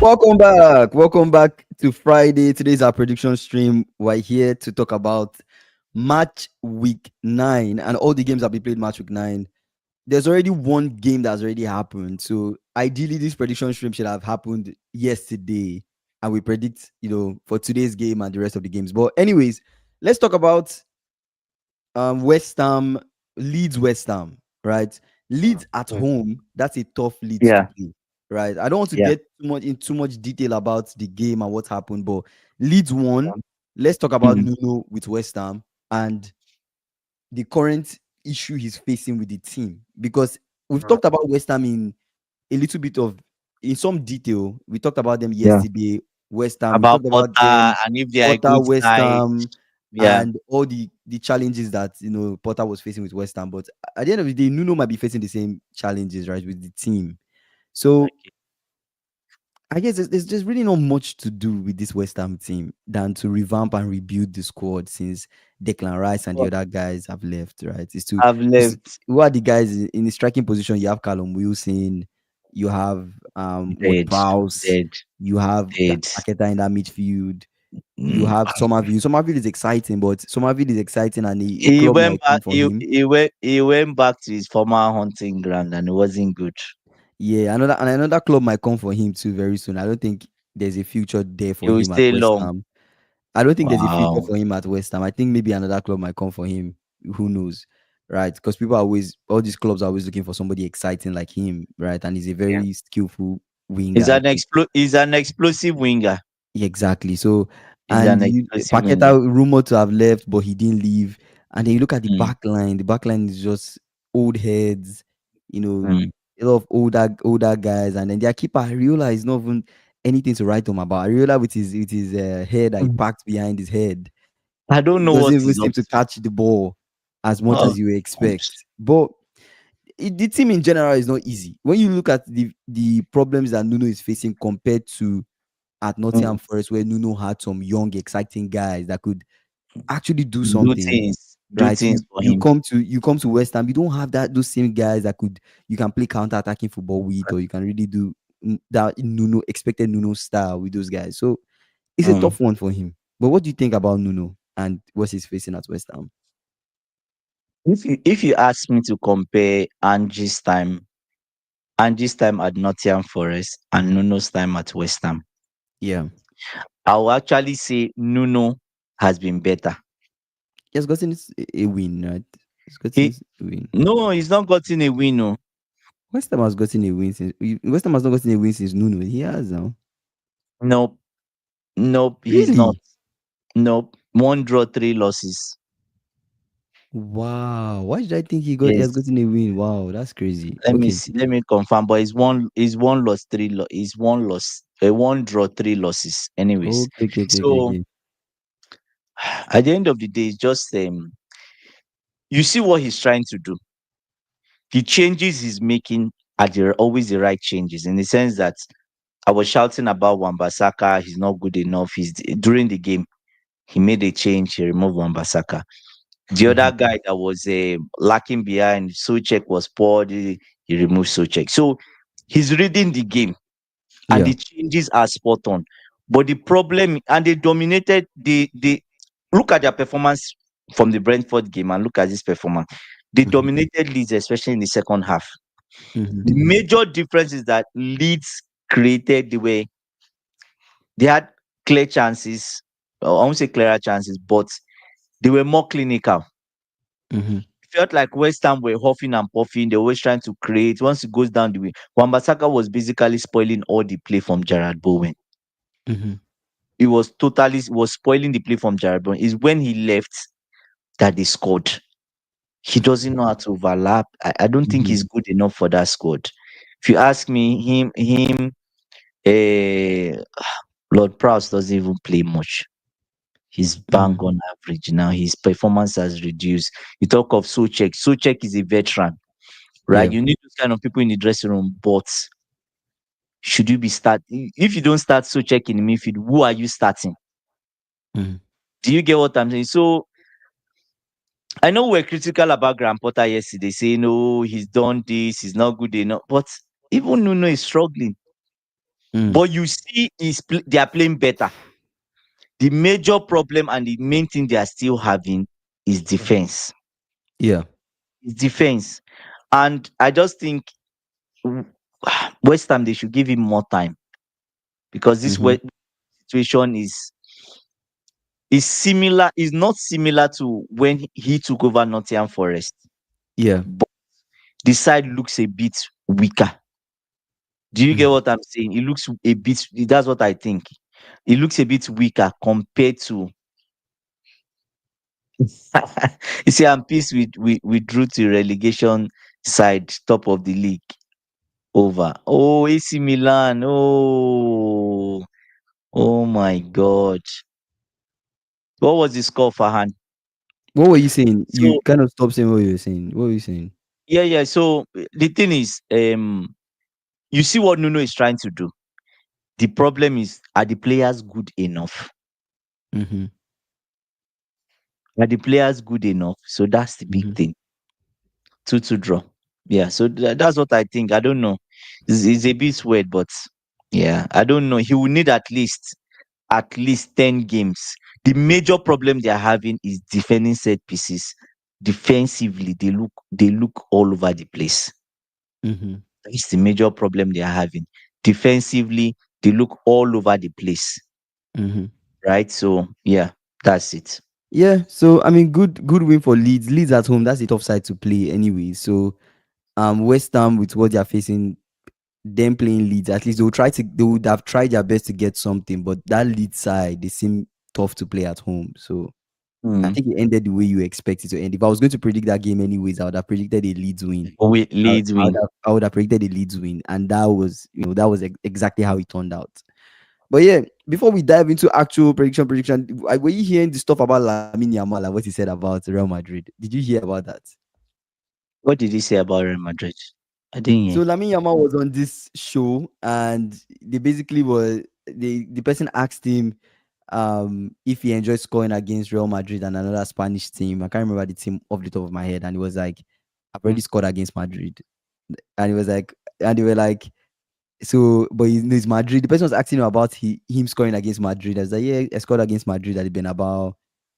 Welcome back. Welcome back to Friday. Today's our prediction stream. We're here to talk about match week 9 and all the games that we played match week 9. There's already one game that's already happened. So ideally, this prediction stream should have happened yesterday. And we predict, for today's game and the rest of the games. But anyways, let's talk about West Ham, Leeds West Ham, right? Leeds at Mm. home, that's a tough Leeds to Yeah, play, right? I don't want to yeah, get too much detail about the game and what happened, but Leeds won. Let's talk about mm, Nuno with West Ham and the current issue he's facing with the team, because we've mm. talked about West Ham a little bit in some detail. We talked about them Yeah. yesterday. West Ham. We About talked about Potter them. and if they are a Potter, good West side. Ham, Yeah, and all the challenges that Potter was facing with West Ham. But at the end of the day, Nuno might be facing the same challenges, right, with the team. So okay. I guess there's really not much to do with this West Ham team than to revamp and rebuild the squad since Declan Rice and the Well, other guys have left, right? I've left Who are the guys in the striking position? You have Callum Wilson, you have Ward dead, Prowse, dead, you have dead. Paqueta in that midfield, you Mm. have Somerville. Somerville is exciting, and a He club went might come back. for him. He went back to his former hunting ground, and it wasn't good. Yeah, another club might come for him too very soon. I don't think there's a future there He for will him at stay West long. Ham. I don't think there's a future Wow. for him at West Ham. I think maybe another club might come for him. Who knows, right? Because all these clubs are always looking for somebody exciting like him, right? And he's a Yeah. very skillful winger. He's an explosive winger. Exactly. So, He's and an you, explosive winger. Paqueta rumored to have left, but he didn't leave. And then you look at the Mm, back line. The back line is just old heads, you know, mm, a lot of older guys. And then their keeper, Ariola, is not even anything to write home about. Ariola with his head that he mm. packed behind his head I don't know doesn't what even he's seem up to to. catch the ball as much Oh, as you God. expect. But the team in general is not easy. When you look at the problems that Nuno is facing compared to at Mm. Nottingham Forest, where Nuno had some young, exciting guys that could actually do Do something. things. Do Right, things for you him. come to West Ham. You don't have those same guys that you can play counter attacking football with, or you can really do that Nuno expected Nuno style with those guys. So it's a Mm. tough one for him. But what do you think about Nuno and what he's facing at West Ham? If you ask me to compare Angie's time at Nottingham Forest and Nuno's time at West Ham, Yeah, I will actually say Nuno has been better. he has gotten a win, right? He's gotten He a win. No, he's not gotten a win. No, West Ham has gotten a win since West Ham has not gotten a win since Nuno. He has now. nope, nope, he's not. Really? Nope, one draw, three losses. Wow. Why did I think he has Yes. gotten a win? Wow, that's crazy. Let me Okay. see. Let me confirm. But it's one loss, It's one loss, one draw, three losses. Anyways, Okay, okay, okay, okay, so okay. at the end of the day, it's just you see what he's trying to do. The changes he's making are always the right changes, in the sense that I was shouting about Wambasaka. He's not good enough. During the game, he made a change. He removed Wambasaka. The other Mhm. guy that was lacking behind, Soucek, was poor. He removed Soucek. So he's reading the game, and Yeah. the changes are spot on. But the problem, and they dominated the look at their performance from the Brentford game and look at this performance. They Mhm. dominated Leeds, especially in the second half. Mhm. The major difference is that Leeds created they had clear chances. Well, I won't say clearer chances, but they were more clinical. Mhm. Felt like West Ham were huffing and puffing. They were always trying to create. Once it goes down the way, Wambasaka was basically spoiling all the play from Gerard Bowen. Mhm. Was spoiling the play from Gerard Bowen. Is when he left that they scored. He doesn't know how to overlap. I don't think Mhm. he's good enough for that squad. If you ask me, uh, Lord Prowse doesn't even play much. He's bang Mhm. on average now. His performance has reduced. You talk of Soucek. Soucek is a veteran, right? Yeah. You need those kind of people in the dressing room. But should you be if you don't start Soucek in the midfield, who are you starting? Mhm. Do you get what I'm saying? So I know we're critical about Graham Potter yesterday, saying, "Oh, he's done this, he's not good enough." But even Nuno is struggling. Mm. but you see they are playing better. The major problem and the main thing they are still having is defense. Yeah. Is defense. And I just think w- West Ham, they should give him more time, because this Mm-hmm. situation is similar, is not similar to when he took over Nottingham Forest, Yeah. but the side looks a bit weaker. Do you get Mm. what I'm saying? It looks a bit, that's what I think. It looks a bit weaker compared to you see, I'm pissed we drew to relegation side, top of the league over. Oh, AC Milan. Oh, oh my God. What was the score, Fahan? What were you saying? You So kind of stopped saying what you were saying. What were you saying? yeah, yeah. So the thing is, you see what Nuno is trying to do. The problem is, are the players good enough? Mm-hmm. Are the players good enough? So that's the big Mm-hmm. thing. 2-2 draw. Yeah, so that's what I think. I don't know. It's a bit weird, but yeah, I don't know. He will need at least 10 games. The major problem they are having is defending set pieces. Defensively, they look all over the place. Mm-hmm. That's the major problem they are having. Defensively, they look all over the place. Mm-hmm. Right? So yeah, that's it. Yeah. So I mean, good win for Leeds. Leeds at home. That's a tough side to play anyway. So West Ham with what they are facing, them playing Leeds, at least they would have tried their best to get something. But that Leeds side, they seem tough to play at home. So I Mm. think it ended the way you expect it to end. If I was going to predict that game anyways, I would have predicted a Leeds win. With Leeds win. I would have predicted a Leeds win, and that was exactly how it turned out. But yeah, before we dive into actual prediction, were you hearing the stuff about Lamine Yamal and what he said about Real Madrid? Did you hear about that? What did he say about Real Madrid? I didn't So hear. Lamine Yamal was on this show, and they basically were the person asked him if he enjoyed scoring against Real Madrid and another Spanish team. I can't remember the team off the top of my head, and he was like, "I've already scored against Madrid," and he was like, and they were like, so, but it's Madrid. The person was asking him about him scoring against Madrid. I was like, yeah, I scored against Madrid at the Bernabeu.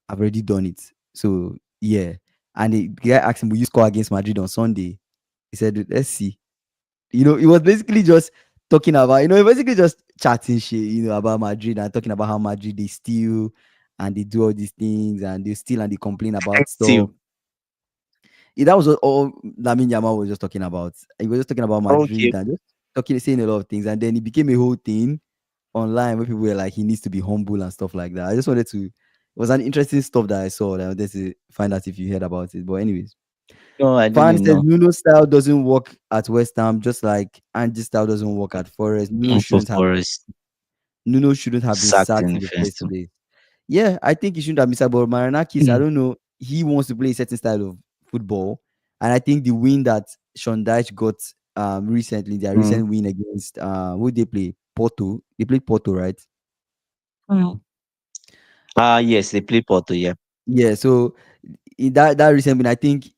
I've already done it. So yeah. And the guy asked him, will you score against Madrid on Sunday? He said, let's see. It was basically just talking about, basically just chatting shit, about Madrid and talking about how Madrid they steal and they do all these things and they steal and they complain about Still. stuff. Yeah, that was all Lamine Yamal was just talking about. He was just talking about Okay. Madrid and just saying a lot of things. And then it became a whole thing online where people were like, he needs to be humble and stuff like that. I just wanted to, it was an interesting stuff that I saw that I wanted to find out if you heard about it. But anyways, No, I Fan didn't says know. Nuno style doesn't work at West Ham, just like Angie style doesn't work at Forest. For Forest, Nuno shouldn't have been sacked sacked in in the the first first two. place. Yeah, I think he shouldn't have missed out. But Maranakis, I Mm. don't know. He wants to play a certain style of football. And I think the win that Sean Dyche got recently, their Mm. recent win against who they play? Porto. They played Porto, right? Mm. Yes, they play Porto, yeah. Yeah. So in that recent win, I think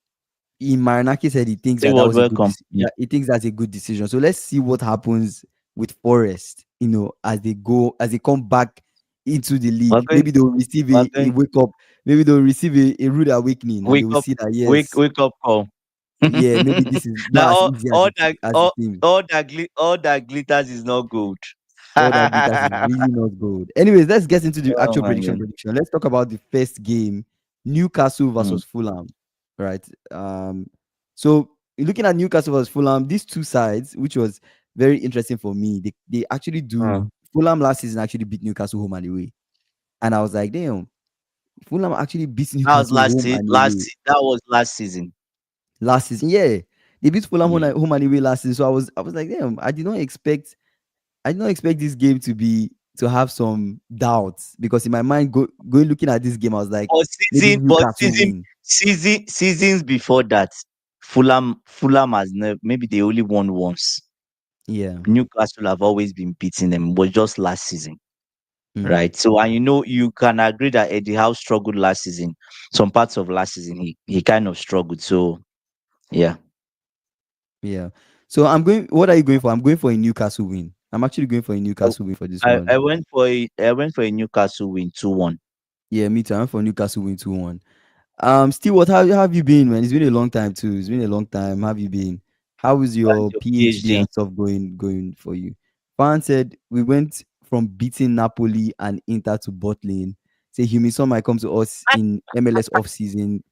Maranaki said he thinks They that were was a good welcome. Yeah. he thinks that's a good decision. So let's see what happens with Forest, as they come back into the We're league. going Maybe they'll receive we're a going wake up, maybe they'll receive a rude awakening and they wake will up see that wake yes, wake up call. yeah, maybe this is Now not as easy as as it seems. all that glitters is not gold. All that glitters is really not gold. Anyways, let's get into the Oh actual my god. prediction. Let's talk about the first game, Newcastle Mm. versus Fulham. Right. So looking at Newcastle versus Fulham, these two sides, which was very interesting for me, they actually do. Mm. Fulham last season actually beat Newcastle home and away, and I was like, damn, Fulham actually beat Newcastle home and away That was last season. last season. Yeah, they beat Fulham Mm. home and away last season. So I was like, damn, I did not expect this game to have some doubts because in my mind, going looking at this game, I was like, But maybe season but Newcastle win. seasons before that, Fulham has never, maybe they only won once. Yeah. Newcastle have always been beating them, but just last season. Mm, Right. So, and you can agree that Eddie Howe struggled last season. Some parts of last season he kind of struggled. So yeah. yeah. So I'm going. What are you going for? I'm going for a Newcastle win. I'm actually going for a I, Newcastle win for this I one. I went for a Newcastle win 2-1. Yeah, me too. I went for Newcastle win 2-1. Still, what how have you been, man? It's been a long time too. It's been a long time. How have you been? How is That's your your PhD PhD. and stuff going for you? Fan said we went from beating Napoli and Inter to bottling. Say Huminson might come to us in MLS off season.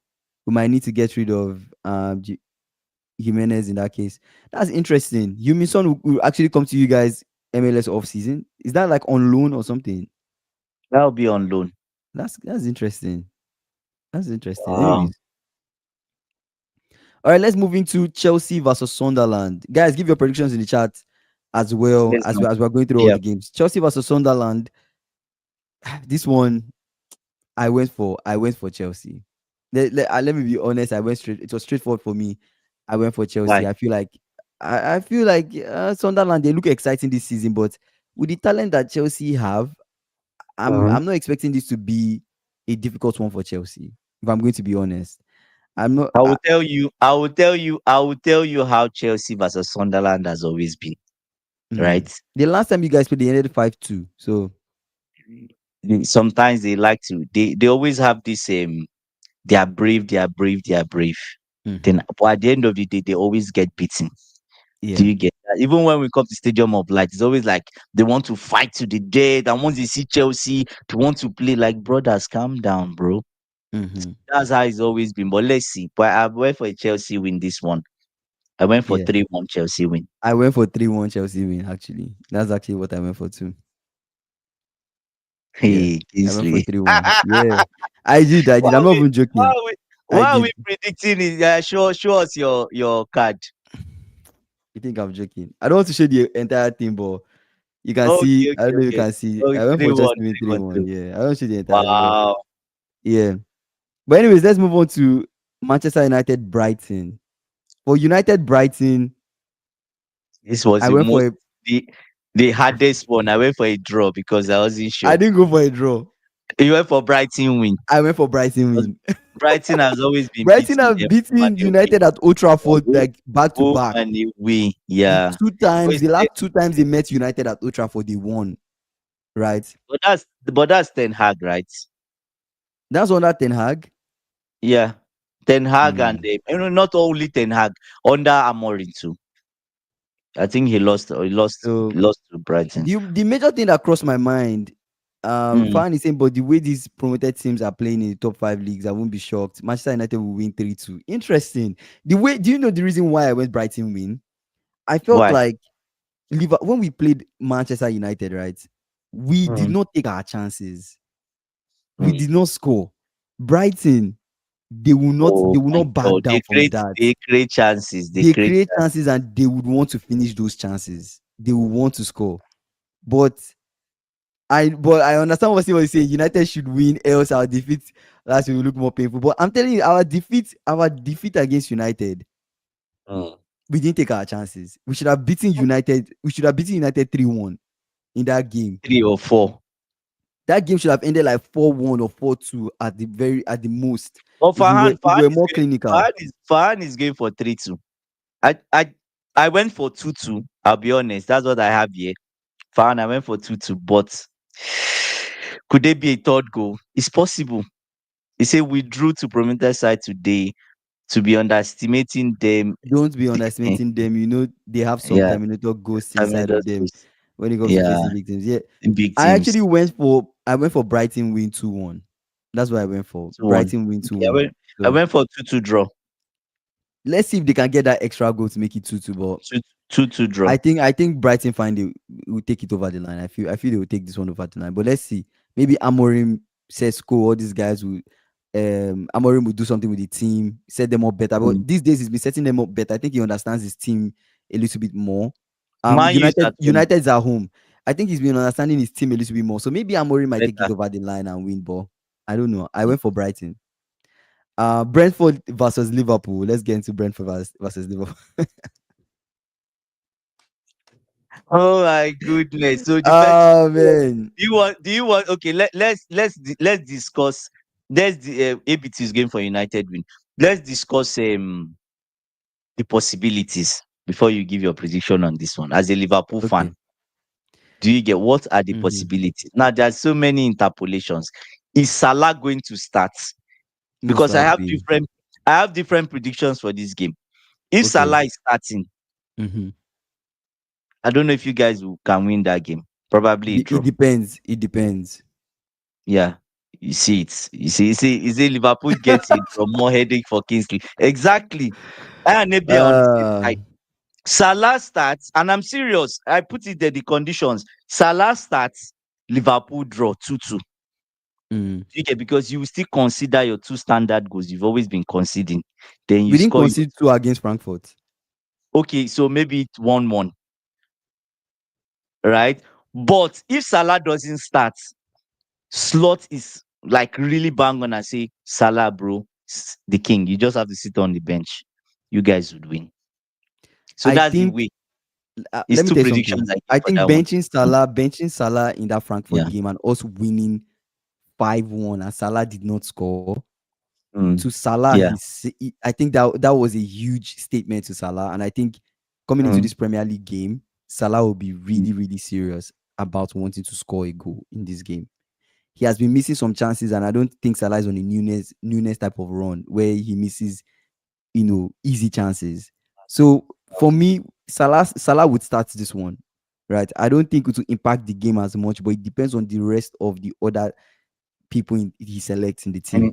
We might need to get rid of Jimenez in that case. That's interesting. Huminson will actually come to you guys MLS off season. Is that like on loan or something? That'll be on loan. That's interesting. That's interesting. Wow. Anyways, all right, let's move into Chelsea versus Sunderland. Guys, give your predictions in the chat as well Let's as go. we're going through all Yeah. the games. Chelsea versus Sunderland. This one I went for Chelsea. Let me be honest. I went straight. It was straightforward for me. I went for Chelsea. Why? I feel like Sunderland, they look exciting this season, but with the talent that Chelsea have, Mhm. I'm not expecting this to be a difficult one for Chelsea. If I'm going to be honest, I'm not. I will tell you. I will tell you. I will tell you how Chelsea versus Sunderland has always been. Mm. Right. The last time you guys played, they ended 5-2. So Sometimes they like to. They always have this. They are brave. They are brave. They are brave. mhm, Then, but at the end of the day, they always get beaten. Do yeah, you get that? Even when we come to Stadium of Light, it's always like they want to fight to the death. And once they see Chelsea, they want to play like brothers. Calm down, bro. hmm, That's how it's always been. But let's see. But I went for a Chelsea win this one. I went for yeah. 3-1 Chelsea win. I went for 3-1 Chelsea win. Actually, that's actually what I went for too. Yeah, Hey, I went for Kingsley. 3-1. Yeah, I did. I Why did. are I'm not we even why joking. are we I why are we did. predicting it? Show us your card. You think I'm joking? I don't want to show the entire thing, but you can see. Okay, I don't okay, know if you okay. can see. Oh, I went for 3-1, Chelsea win 3-1, 3-1. 3. Yeah, I don't show the entire thing, but Wow. yeah. But anyways, let's move on to Manchester United Brighton. For United Brighton, This was I went for a. the the hardest one. I went for a draw because I wasn't I sure. didn't go for a draw. You went for Brighton win. I went for Brighton 'Cause win. Brighton has always been Brighton beating have them beaten home and away. United at Old Trafford Home like back to home back. and away. The Yeah. two times, But the last two times they met United at Old Trafford, they won. Right? that's Ten Hag, right? That's under Ten Hag. Yeah. Ten Hag and Hmm. not only Ten Hag, under Amorim too. I think So lost to Brighton. the major thing that crossed my mind, Mm. Fan is saying, but the way these promoted teams are playing in the top five leagues, I won't be shocked. Manchester United will win 3-2. Interesting. The way, do you know the reason why I went Brighton win? I felt Why? like when we played Manchester United, right? We did Mm. not take our chances. We Mm. did not score. Brighton, they Oh will my not back God. down from that. They create chances. They They create create chances. chances and they would want to finish those chances. They will want to score. But I understand what you say. United should win, else our defeat last will look more painful. But I'm telling you, our defeat against United, Mm. we didn't take our chances. We should have beaten United. We should have beaten United 3-1 in that game. 3 or 4. That game should have ended like 4-1 or 4-2 at the most. But If we were if we were Farhan is more going clinical. Farhan is going for 3-2. I I I went for 2-2. I'll be honest. That's what I have here. Farhan, I went for 2-2, but could there be a third goal? It's possible. He said we drew to Prometheus side today to be underestimating them. Don't be underestimating them. You know they have some Yeah, Terminator ghosts I mean inside of that's them good. when it comes to Yeah, facing victims. Yeah, big I teams. actually went for Brighton win 2-1. That's what I went for. 2-1. Brighton win Okay, 2-1. I So went for 2-2 draw. let's see if they can get that extra goal to make it 2-2. But 2-2 draw. I think Brighton find it will take it over the line. I feel they will take this one over the line. But let's see. Maybe Amorim says all these guys will Amorim will do something with the team, set them up better. But Mm. these days he's been setting them up better. I think he understands his team a little bit more. Man U is United at home. United's at home. I think he's been understanding his team a little bit more. So maybe Amorim might take it Better. over the line and win. But I don't know. I went for Brighton. Brentford versus Liverpool. Let's get into Brentford versus Liverpool. Oh my goodness. So the first Oh man. do you want okay, let's discuss ABT's game for United win. Let's discuss the possibilities before you give your prediction on this one as a Liverpool fan. Okay. Do you get what are the Mm-hmm. possibilities? Now there's so many interpolations. Is Salah going to start? Most Because likely. I have different predictions for this game. If Okay. Salah is starting, Mm-hmm. I don't know if you guys can win that game. Probably a It draw. depends. It depends. Yeah. You see it. You see Liverpool gets a draw, more headache for Kingsley. Exactly. I and Nabi are on the same Uh side. Salah starts, and I'm serious. I put it there, the conditions. Salah starts, Liverpool draw 2-2. mm. You get, because you will still consider your two standard goals you've always been conceding. Then you We didn't score your concede two against Frankfurt. okay, so maybe it's 1-1, right? But if Salah doesn't start, Slot is like really bang on and say, Salah, bro, the king. You just have to sit on the bench. You guys would win. So I that's the think way. It's let me two tell you something. predictions I give I for think that one. Mm. benching Salah in that Frankfurt Yeah. game and us winning 5-1 and Salah did not score. Mm. To Salah, Yeah. I think that was a huge statement to Salah. And I think coming into Mm. this Premier League game, Salah will be Mm. really, really serious about wanting to score a goal in this game. He has been missing some chances, and I don't think Salah is on a Nunes type of run where he misses, easy chances. So for me, Salah would start this one, right? I don't think it will impact the game as much, but it depends on the rest of the other people he selects in the Mm. team,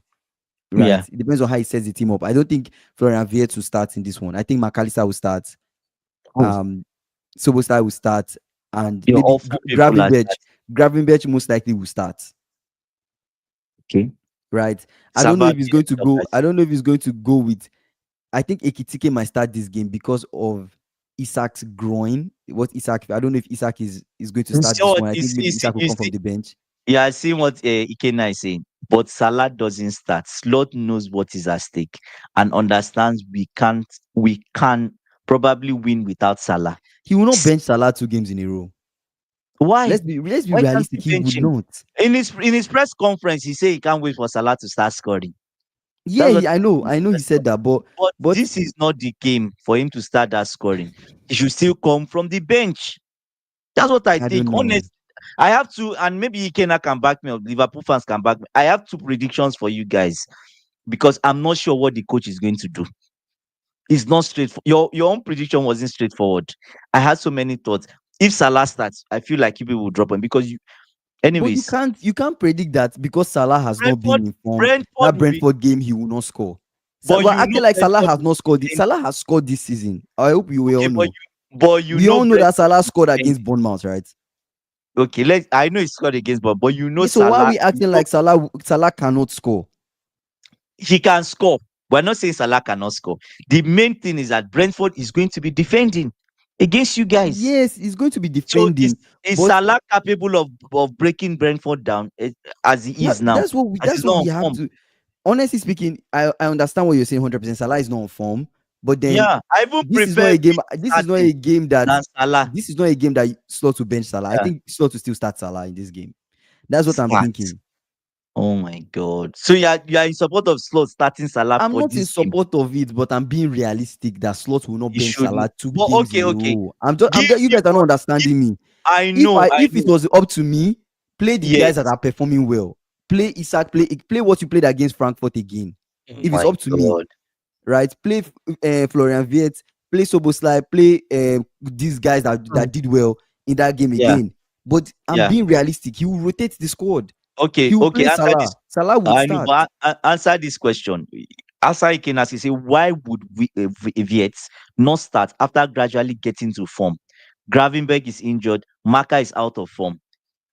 right? Yeah. It depends on how he sets the team up. I don't think Florian Wirtz will start in this one. I think McAllister will start. Oh, Um, Sobostai will start, and your maybe awful people are Gravenberch. starting. Gravenberch most likely will start, Okay. right? I don't know if Savage he's and going to stuff go. like I don't know if he's going to go with. I think Ekitike might start this game because of Isak's groin. What Isak? I don't know if Isak is going to you start see this what one. I think maybe Isak will you come from see the bench. yeah, I see what Ikena is saying. But Salah doesn't start. Slot knows what is at stake and understands we can probably win without Salah. He will not S- bench Salah 2 games in a row. Why? Let's be Why can't realistic. he He bench would him? not. In his press conference, he said he can't wait for Salah to start scoring. Yeah, That's what I he said know. in I his know he press said conference. that, but But but this is not the game for him to start that scoring. He should still come from the bench. That's what I I think. don't know. Honest, I have two, and maybe Ikena can back me up. Liverpool fans can back me. I have two predictions for you guys because I'm not sure what the coach is going to do. It's not straightforward. Your own prediction wasn't straightforward. I had so many thoughts. If Salah starts, I feel like people will drop him because you. But Anyways, you can't predict that because Salah has not Brentford, been informed. Brentford That will be, Brentford game he will not score. but We're you acting know like Salah Brentford has will not be scored. defending. Salah has scored this season. I hope we Okay, all know. but you We know all know that Brentford Salah will be scored against defending. Bournemouth, right? Okay, I know he scored against, but you know Yeah, so why are Salah. we You acting know like Salah cannot score? he can score. We're not saying Salah cannot score. The main thing is that Brentford is going to be defending against you guys. Yes, he's going to be So defending, is but Salah capable of breaking Brentford down as he is now? As that's he's what not on we have form. to. Honestly speaking, I understand what you're saying 100%. Salah is not on form, but then Yeah, I even this is not prefer a game. Wheat This is not starting a game that than Salah. this is not a game that Slot to bench Salah. I Yeah, think Slot to still start Salah in this game. That's what I'm start. thinking. Oh my God. So you are in support of Slot starting Salah I'm for not in this game. support of it, but I'm being realistic that Slot will not You bench shouldn't. Salah two But games okay, in a okay. row. Give You me guys are not one. Give, understanding me. I If it know. was up to me, play the guys that Yes. are performing well. Play Isak, play what you played against Frankfurt again. Oh If it's my up to me, God. right? Play Florian Wirtz, play Soboslai, play these guys Hmm. that did well in that game Yeah, again. But I'm yeah. being realistic. He will rotate the squad. Okay, He will okay. play Answer this. Salah. Salah would I know, start. but answer this question. Answer it can ask you say why would Viets not start after gradually getting to form? Gravenberg is injured. Maka is out of form.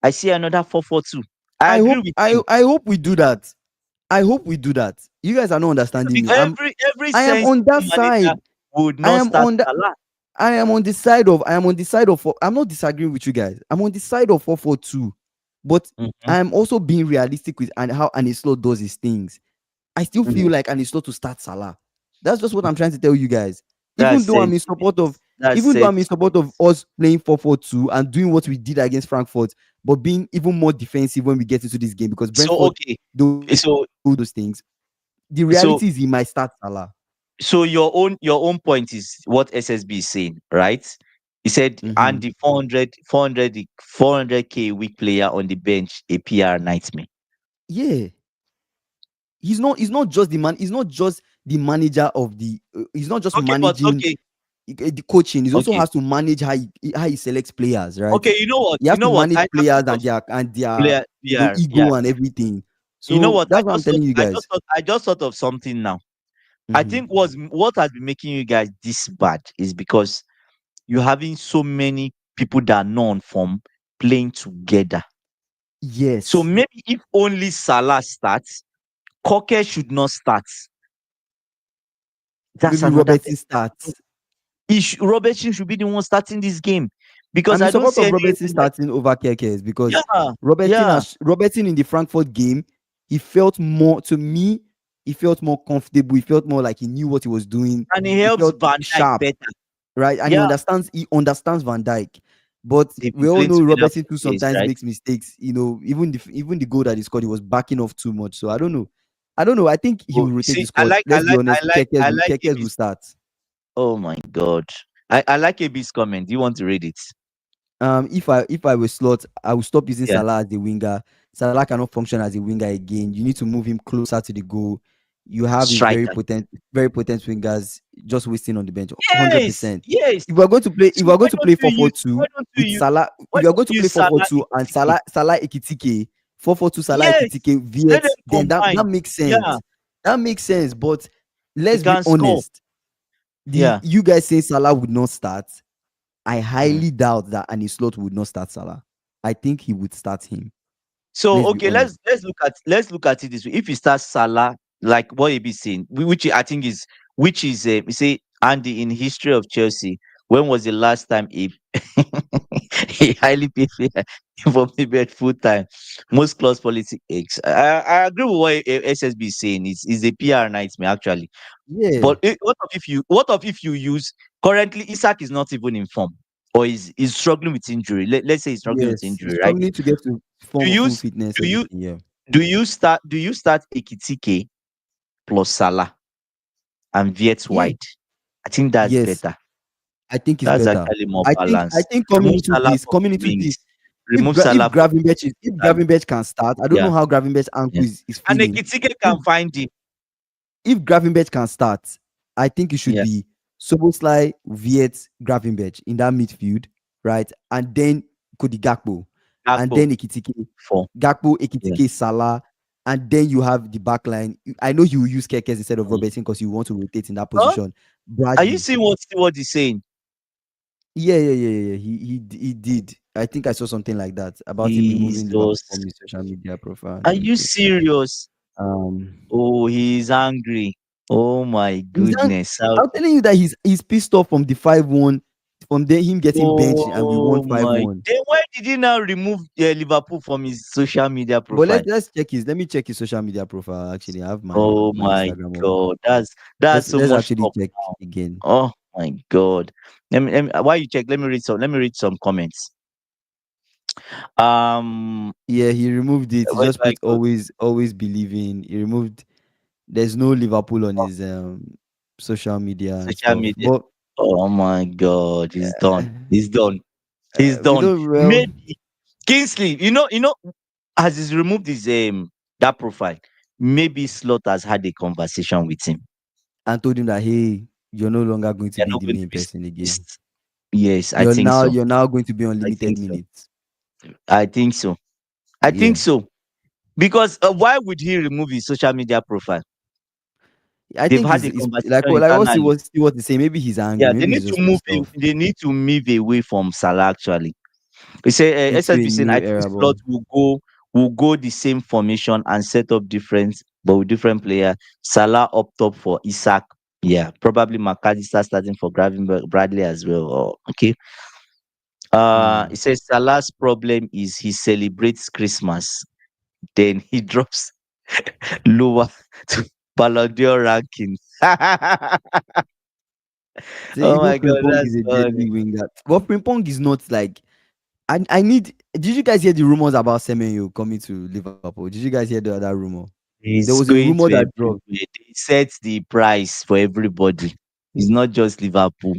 I see another 4-4-2. I agree with you. I hope we do that. I hope we do that. You guys are not understanding me. Every I am sensible on that manager side. would I not am start on that. Salah. I am on the side of. I'm not disagreeing with you guys. I'm on the side of 4-4-2, but Mhm, I am also being realistic with and how Anislo does his things. I still mhm. feel like Anislo to start Salah. That's just what I'm trying to tell you guys. That's Even though I'm in sentiment. support of, That's even though I'm in sentiment. support of us playing 4-4-2 and doing what we did against Frankfurt, but being even more defensive when we get into this game because So Brentford okay. do So those things. The so reality is he might start Salah. so your own point is what SSB is saying, right? He said, and Mm-hmm. the 400K weak player on the bench, a PR nightmare. Yeah, he's not just the man. He's not just the manager of the. He's not just Okay, but managing the coaching. He also okay, has to manage how he selects players, right? okay. You know what? He has You to know what? manage I just players thought of and their player PR. Yeah. ego and everything. You know So what? that's what I'm telling you guys. I just thought of something now. I Hmm. think what has been making you guys this bad is because you're having so many people that are known from playing together. So Yes, maybe if only Salah starts, Koke should not start. That's maybe another thing. Robertson starts. Robertson should be the one starting this game because I'm in I don't support see of any Robertson reason why. starting over Kerkez because Yeah, yeah, Robertson in the Frankfurt game, he felt more to me. He felt more comfortable. He felt more like he knew what he was doing. and he He helps felt Van Dijk sharp, better. right? And Yeah, he understands Van Dijk. But they've we been all playing know together Robertson for too years, sometimes right? makes mistakes. Even the goal that he scored, he was backing off too much. So I don't know. I don't know. I think he Oh, will you rotate the see, squad. Let's be honest. I like Kekes will AB's. start. Oh my God, I like AB's comment. Do you want to read it? If I were slot, I would stop using Yeah, Salah as the winger. Salah cannot function as a winger again. You need to move him closer to the goal. You have a striker. very potent wingers just wasting on the bench. Hundred Yes, percent. yes. If So we are going to play 4-4-2 with Salah, why if you are don't going to you play use four Salah four two and Ekitike? Salah Ekitike, 4-4-2 Salah Yes, Ekitike, let them Viet, then that combine. makes Yeah, sense. That makes sense. But they let's be can score. honest. The Yeah. you guys saying Salah would not start. I Mm. highly doubt that Annie Slot would not start Salah. I think he would start him. So Let's be okay, honest. let's look at it this way. If you start Salah, like what you be saying, which I think is you say Andy in history of Chelsea, when was the last time a highly paid player for maybe at full time? Most clause policy X. I agree with what SSB is saying. It's a PR nightmare actually. Yeah, But what of if you use currently Isaac is not even in form or is struggling with injury. Let's say he's struggling with yes. He's injury, right? struggling to get to Do form you full s- fitness, do you everything. Yeah. do you start Ekitike plus Salah and Viet Yeah. wide? I think that's Yes. better. I think it's That's better. actually more I balanced. think Remove Salah from the wings. Remove If Salah from time. Gravenberch can start, I don't Yeah, know how Gravenberch's ankle yeah. is And feeling. Ekitike If can find him. Gravenberch can start, I think it should Yeah, be Soboslai, Viet, Gravenberch in that midfield, right? And then Cody Gakpo, and Gakpo then Ekitike, four. Gakpo, Yeah. Ekitike, Salah, and then you have the back line. I know you will use Kekes instead of Mm. Robertson because you want to rotate in that Huh? position. Are you Bradley, seeing what he's saying? yeah. He did. I think I saw something like that about him removing Liverpool Jesus. from his social media profile and Are you everything. serious? Um, Oh, he's angry. Oh my He's ang- goodness. How I'm telling you that he's pissed off from the 5-1, from then him getting benched and we won Oh five my. one. Then why did he now remove Liverpool from his social media But profile? let me check his social media profile. Actually, I have Oh my my Instagram on. God. That's so Let's much actually talk check now. again. Oh my God. While you check, let me read some comments. Um Yeah, he removed it. He where do just I put go? always believing. He removed. There's no Liverpool on his social media and Social stuff. media. But Oh my God. He's done. He's done. He's we done. don't well. Maybe Kingsley, as he's removed his that profile, maybe Slot has had a conversation with him. And told him that, hey, you're no longer going to They're be not the going to main be person again. s- Yes, I think so. You're now going to be on I limited think so. minutes. I think so. I think Yeah. so. Because why would he remove his social media profile? I They've think had a he's conversation like what internally. he was to say. Maybe he's angry. Yeah, Maybe he's just pissed off they need to move away from Salah actually. We say into a SSB saying I new think era. But Slot will go the same formation and set up different but with different player. Salah up top for Isaac. Yeah, probably McAllister starting for Bradley as well. Oh, okay. It mm. says Salah's problem is he celebrates Christmas, then he drops lower to Ballon d'Or ranking. Say Oh even my God, Frimpong that's is a funny. deadly winger. But Frimpong is not like I need. Did you guys hear the rumors about Semenyo coming to Liverpool? Did you guys hear that rumor? There He's was a going rumor to that dropped. everywhere. They set the price for everybody. It's not just Liverpool.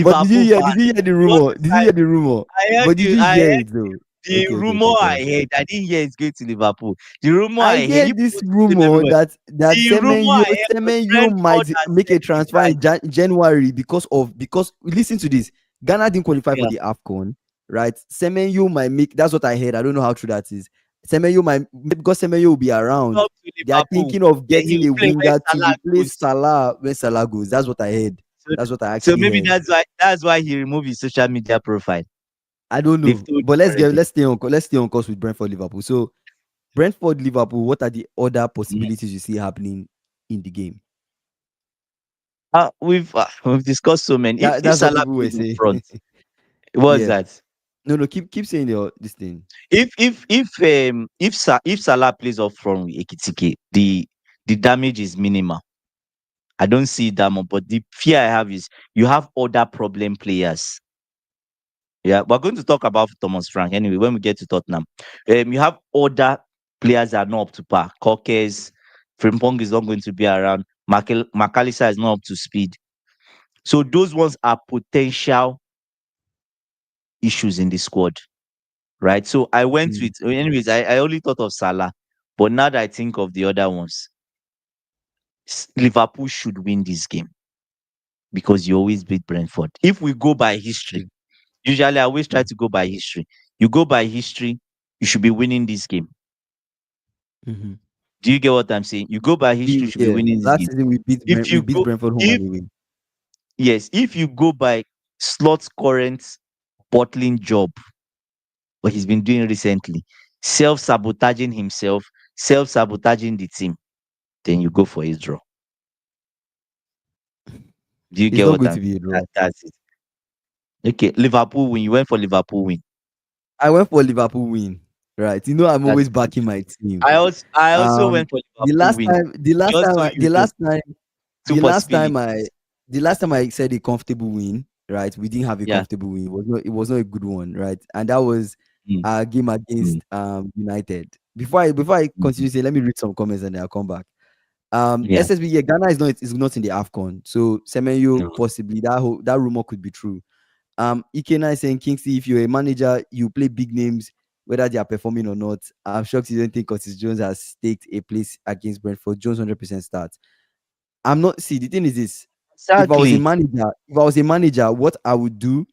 But did you Liverpool hear? fan. Did you hear the You want rumor? to Did you fight? hear the rumor? I heard But did you. you I hear heard it though? the Okay, okay, rumor okay. Go I on. heard. I didn't hear it's going to Liverpool. The rumor I I heard. hear You this people should blame rumor everywhere. that The rumor I heard was Semenyo Brentford might that make a sent the transfer guy. in January because listen to this. Ghana didn't qualify for Yeah. the AFCON, right? Semenyo might make that's what I heard. I don't know how true that is. Semenyo might because Semenyo will be around. Come to They are Liverpool. thinking of Then he getting will a play when winger to Salah replace goes. Salah when Salah goes. That's what I heard. So, That's what I so actually maybe heard. that's why he removed his social media profile. I don't They've know, told but you already. let's stay on course with Brentford Liverpool. So Brentford Liverpool, what are the other Mm. possibilities you see happening in the game? We've discussed so many. If That's what Salah people were plays up saying. front, what's Yeah. that? No, no, keep saying your this thing. If Salah plays up front with Ekitike, the damage is minimal. I don't see it that much, but the fear I have is you have other problem players. Yeah, we're going to talk about Thomas Frank anyway when we get to Tottenham. You have other players that are not up to par. Cockers, Frimpong is not going to be around. McAllister is not up to speed. So those ones are potential issues in the squad, right? So I went Mm. with, anyways, I only thought of Salah, but now that I think of the other ones, Liverpool should win this game because you always beat Brentford. If we go by history, Okay. usually I always try Mm. to go by history. You go by history, you should be winning this game. Mm-hmm. Do you get what I'm saying? You go by history, you should be Yeah. winning this Last game. season If We you beat go, Brentford home if and away. yes, if you go by Slot's current bottling job, what he's been doing recently, self-sabotaging himself, self-sabotaging the team, then you go for his draw. Do you It's get not what going I'm to be a that, draw. that's it. Okay, Liverpool win. You went for Liverpool win. I went for Liverpool win. Right. You know I'm That's always good. backing my team. I also Um went for Liverpool win. Just so you know, two the last time possibilities. I said a comfortable win, right? We didn't have a Yeah. comfortable win. It was not a good one, right? And that was Mm, a game mm, against United. Before I mhm. continue saying, let me read some comments and then I'll come back. Yeah. SSB, yeah, Ghana is not in the AFCON. So Semenyo No. possibly that rumor could be true. Ikena is saying, Kingsley, if you're a manager, you play big names, whether they are performing or not. I'm shocked you don't think Curtis Jones has staked a place against Brentford. Jones 100% starts. I'm not. See, the thing is this: Exactly. if I was a manager, what I would do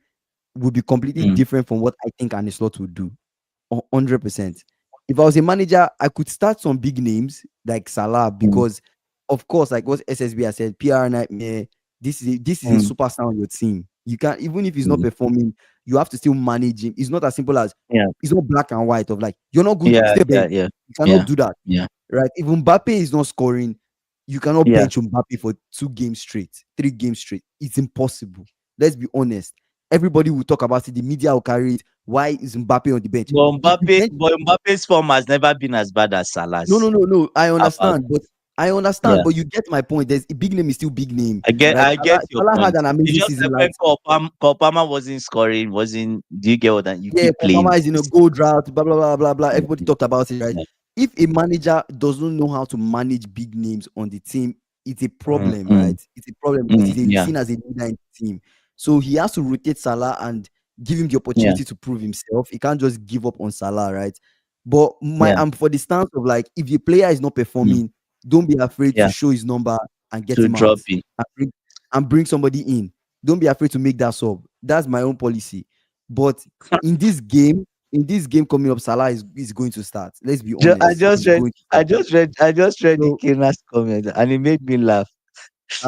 would be completely Mm, different from what I think Arne Slot would do. 100%. If I was a manager, I could start some big names like Salah mm, because, of course, like what SSB has said, PR nightmare. This is a mm, superstar on your team. You can't even if he's not mm. performing, you have to still manage him. It's not as simple as Yeah. it's not black and white of like you're not good, Yeah. stay Yeah. bench. Yeah. You cannot Yeah. do that, Yeah. right? If Mbappe is not scoring, you cannot Yeah. bench Mbappe for 2 games straight, 3 games straight. It's impossible. Let's be honest. Everybody will talk about it. The media will carry it. Why is Mbappe on the bench? You bench. But Mbappe's form has never been as bad as No, no, Salah's. no, no. About I understand, yeah. but you get my point. There's a big name is still big name, I get right? I get your Salah had point. an It's amazing just season like when last. Kopama wasn't scoring, wasn't do you get what that you Yeah, keep playing. Kopama is in a gold drought, blah blah blah blah blah. Everybody talked about it, right? Yeah. If a manager doesn't know how to manage big names on the team, it's a Mm, problem, mm, right? It's a problem because he's yeah. seen as a leader in the team. So he has to rotate Salah and give him the Yeah. opportunity to prove himself. He can't just give up on Salah, right? But Yeah. I'm for the stance of like if the player is not Mm, performing, don't be afraid to yeah. show his number and get To him out drop it. and bring somebody in. Don't be afraid to make that sub. That's my own policy. But in this game, coming up, Salah is going to start. Let's be Ju- I honest. just He's read going to I start. just read I just read the So Kena's comment and it made me laugh.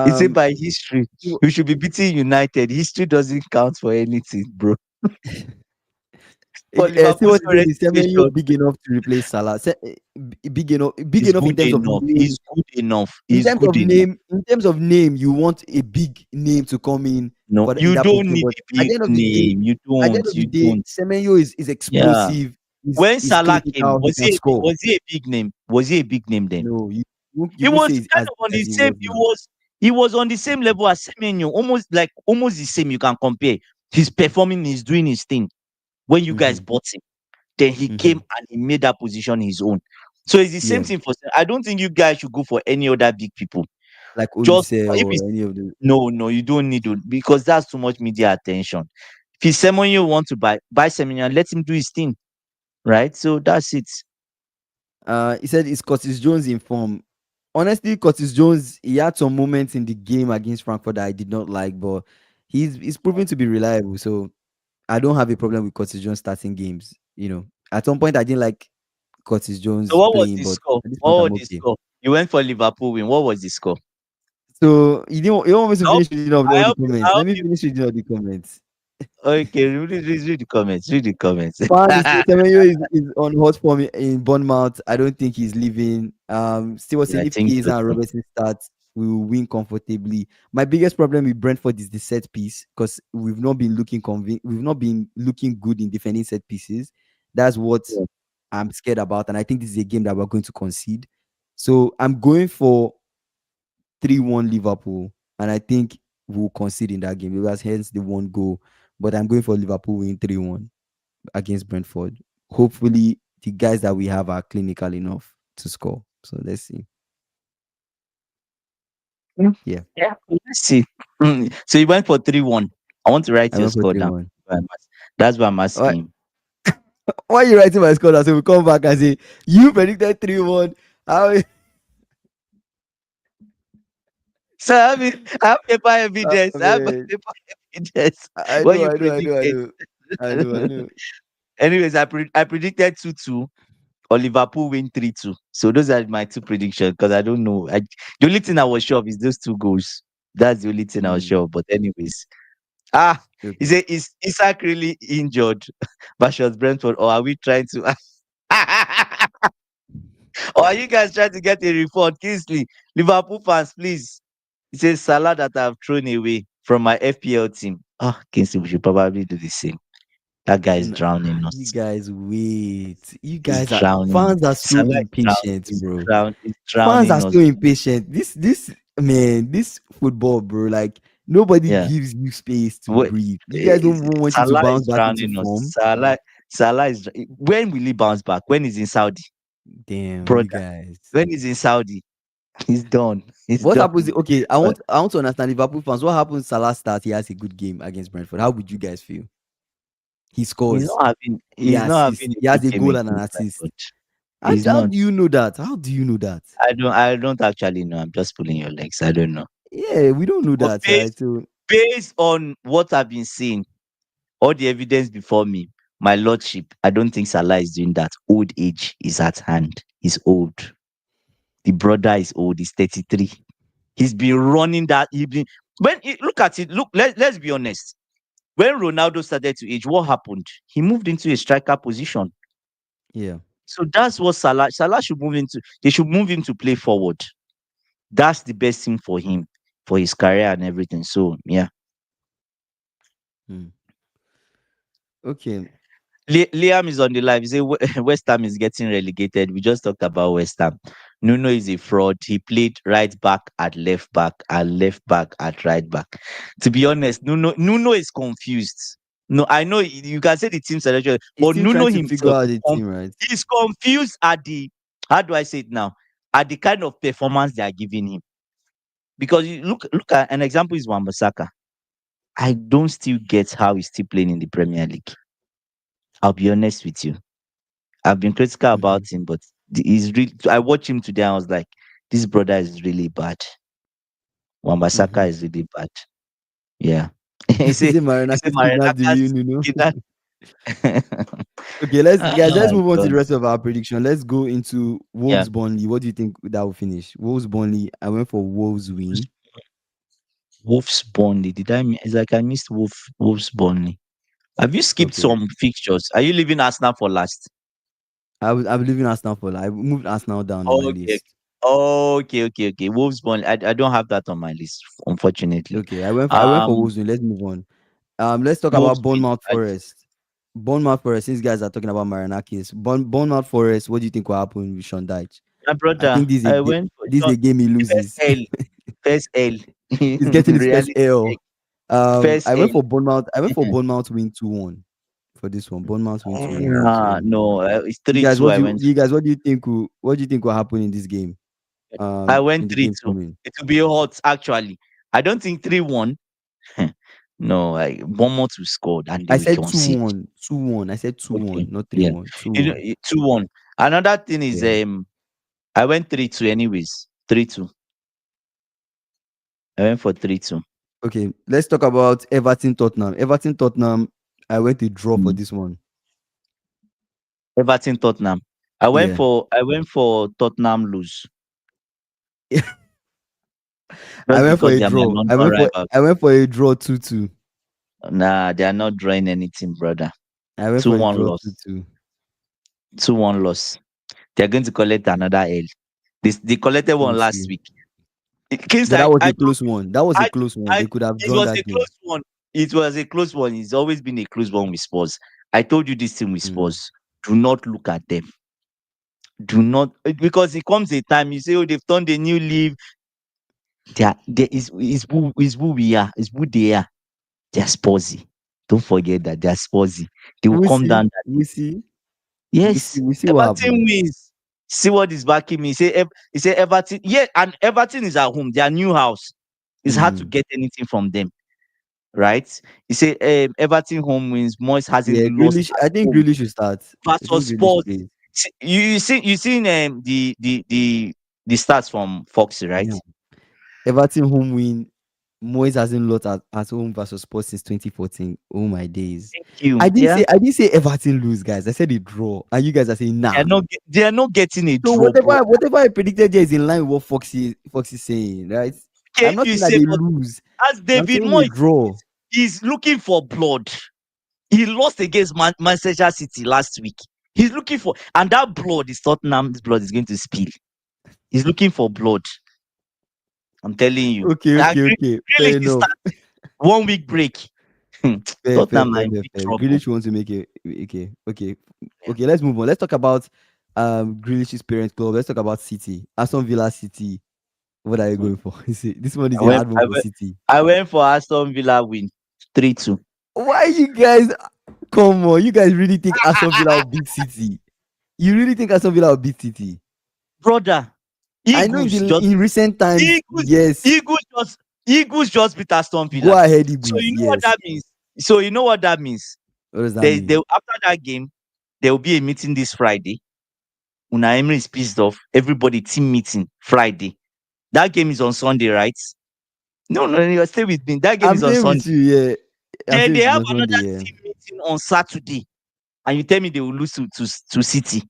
He said um by history, so, we should be beating United. History doesn't count for anything, bro. For see what Liverpool's he said current is situation, Semenyo big enough to replace Salah. Big is enough in good terms of enough. name. Is good enough. In Is terms good of enough. name, you want a big name to come in No, for in you that don't position. need But a big name. You don't. You don't. Semenyo is Yeah. explosive, When is Salah came, clinical, he can score. was he a big name? Was he a big name then? No, you He won't was say it's kind as of big on as the he same. was now. He was on the same level as Semenyo, almost the same. You can compare. He's performing. He's doing his thing. When you guys Mm-hmm, bought him, then he mm-hmm. came and he made that position his own. So it's the same Yeah. thing for. I don't think you guys should go for any other big people. like Just Olise if or it's any of the. no, you don't need to, because that's too much media attention. If it's Semenyo want to buy Semenyo and let him do his thing, right? So that's it. He said, "Is Curtis Jones in form?" Honestly, Curtis Jones, he had some moments in the game against Frankfurt that I did not like, but he's proven to be reliable. So I don't have a problem with Curtis Jones starting games. At some point I didn't like Curtis So Jones what was playing, the but score? at this point What was I'm the okay. score? You went for Liverpool win. What was the score? So you don't want me to I hope finish reading I all the hope you I comments? hope Let me you finish reading all the comments. okay, read the comments. Read the comments. Fans is saying Semenyo is on hot form in Bournemouth. I don't think he's leaving. Still was Yeah, saying I if think so Keza and too. Robertson starts, we will win comfortably. My biggest problem with Brentford is the set piece because we've not been looking good in defending set pieces. That's what Yeah. I'm scared about, and I think this is a game that we're going to concede. So I'm going for 3-1 Liverpool, and I think we'll concede in that game. It was hence the one goal, but I'm going for Liverpool win 3-1 against Brentford. Hopefully, the guys that we have are clinical enough to score. So let's see. Mm. Yeah, Yeah. Let's see. So you went for 3-1. I want to write I your went for score three down. one. That's why I'm Why, asking. why are you writing my score? So we come back and say you predicted 3-1. How? So I have paper evidence. I have Man, paper evidence. I What know, you I know, I know, I predicted. know, I know, I know. Anyways, I predicted 2-2 or Liverpool win 3-2. So those are my two predictions because I don't know. The only thing I was sure of is those two goals. That's the only thing I was Mm, sure of. But anyways, ah, okay. is Isak really injured versus Brentford, or are we trying to? Or are you guys trying to get a report? Kingsley, Liverpool fans, please. It says Salah that I've thrown away from my FPL team. Ah, Kingsley, we should probably do the same. That guy is drowning You us. guys wait. You He's guys are drowning. fans are so Salah is impatient, bro. He's Fans are drowning us. so impatient. This man, this football, bro. Like nobody Yeah. gives you space to Wait, breathe. You guys don't even want you to Salah bounce is back into drowning us. form. Salah is. When will he bounce back? When he's in Saudi, Damn, you brother. guys. When he's in Saudi, he's done. He's What happens? done. Okay, I But want I want to understand Liverpool fans. What happens? Salah starts. He has a good game against Brentford. How would you guys feel? He scores. He he's not assists. having a He good has a game goal and an against assist. Brentford. How, He's how not. do you know that? How do you know that? I don't actually know. I'm just pulling your legs. I don't know. Yeah, we don't know But that, right? So based on what I've been seeing, all the evidence before me, my lordship, I don't think Salah is doing that. Old age is at hand. He's old. The brother is old. He's 33. He's been running that. Look at it. Look, let's be honest. When Ronaldo started to age, what happened? He moved into a striker position. yeah. So that's what Salah should move into. They should move him to play forward. That's the best thing for him, for his career and everything. So yeah. Hmm. Okay. Liam is on the live. He say West Ham is getting relegated. We just talked about West Ham. Nuno is a fraud. He played right back at left back and left back at right back. To be honest, Nuno is confused. No, I know you can say the team selection, He's but still Nuno trying to figure himself out is the team, right? he's confused at the, how do I say it now? At the kind of performance they are giving him. Because you look at an example is Wan-Bissaka. I don't still get how he's still playing in the Premier League. I'll be honest with you. I've been critical Mm-hmm. about him, but he's really. I watched him today. I was like, this brother is really bad. Mm-hmm. Wambasaka is really bad. Yeah. he Is say it he say Maranakis kidnapped the real Marenaka's Nuno? kidnap. Okay, let's guys, Oh let's my move on to the god. rest of our prediction. Let's go into Yeah. Wolves Burnley. What do you think that will finish? Wolves Burnley. I went for Wolves Wolves win. Wolves Burnley. It's like I missed Wolves Burnley. Have you skipped Okay. some fixtures? Are you leaving Arsenal for last? I'm leaving Arsenal for I moved Arsenal down on my Okay. list. Okay. Wolves Burnley. I don't have that on my list, unfortunately. Okay, I went for Um Wolves win. Let's move on. Let's talk Wolves about win. Bournemouth Forest. Bournemouth Forest, since guys are talking about Maranakis. Bournemouth Forest, what do you think will happen with Sean Dyche? My I brother, think this is a I went for this is a game he first loses. L. First L. He's getting his first Reality check. L. First I L. went for Bournemouth. I went for Bournemouth win 2-1 for this one. Bournemouth win 2-1. So No, it's you 3-2. guys, I went. what do you think will happen in this game? I went in the games 3-2. coming. It will be hot, actually. I don't think 3-1. No, Bournemouth will score and they I will said two concede. one, 2-1. I said two Okay. one, not three Yeah. one, two You know, one. 2-1. Another thing is Yeah. I went 3-2 anyways. 3-2. I went for 3-2. Okay, let's talk about Everton Tottenham. Everton Tottenham. I went to draw for Mm. this one. Everton Tottenham. Yeah. I went for Tottenham lose I just went for because a they are my draw. London rivals. I went for a draw 2-2. Nah, they are not drawing anything, brother. I went for a 2-1 draw loss. 2-2. 2-1 loss. They are going to collect another L. They collected one We'll last see. week. Kings, But that was I a told close you, one. That was a I, close one. I, They could have it drawn was that a game. close one. It was a close one. It's always been a close one with Spurs. I told you this thing with Mm. Spurs. Do not look at them. Do not, because it comes a time you say, oh, they've turned a new leaf. There is who we are, is who they are. They are Spursy. Don't forget that they are Spursy. They will We'll come see. down. We'll see. Yes, We'll see what Everton happens. wins. See what is backing me. He say Everton. Yeah, and Everton is at home. Their new house. It's hard to Mm-hmm. get anything from them, right? He say Everton home wins. Moyes hasn't Yeah, lost Grealish. at I think home Grealish should start. I versus think Grealish Spurs. plays. You seen the stats from Foxy, right? Yeah. Everton home win. Moyes hasn't lost at home versus Spurs since 2014. Oh my days. Thank you. Yeah, I didn't say Everton lose, guys. I said a draw. And you guys are saying nah. they are not getting a So draw, bro. whatever I predicted there is in line with what Fox is saying, right? Okay, I'm if not you saying that say, they but lose. as I'm David saying a Moyes draw. is looking for blood. He lost against Manchester City last week. He's looking for, and that blood is Tottenham's blood is going to spill. He's looking for blood. I'm telling you. And Okay. Fair Grealish is enough. start 1 week break. Tottenham are in big Fair. trouble. Grealish wants to make it. Okay. Let's move on. Let's talk about Grealish's parent club. Let's talk about City, Aston Villa City. What are you Hmm. going for? You see, this one is I a went, hard one I for went, City. I went for Aston Villa win 3-2. Why you guys? Come on, you guys really think Aston Villa will beat City? You really think Aston Villa will beat City? Brother, I know Eagles just in recent times, Eagles yes. Eagles just Eagles just beat Aston Go Villa. ahead, So Eagles. you know what Yes. that means. So you know what that means. What does that They mean? after that game, there will be a meeting this Friday. Una Emery is pissed off. Everybody team meeting Friday. That game is on Sunday, right? No, you stay with me. That game I'm is on staying with Sunday. you. Yeah, I'm Then staying they with you have on another Sunday. Yeah. team meeting on Saturday, and you tell me they will lose to City.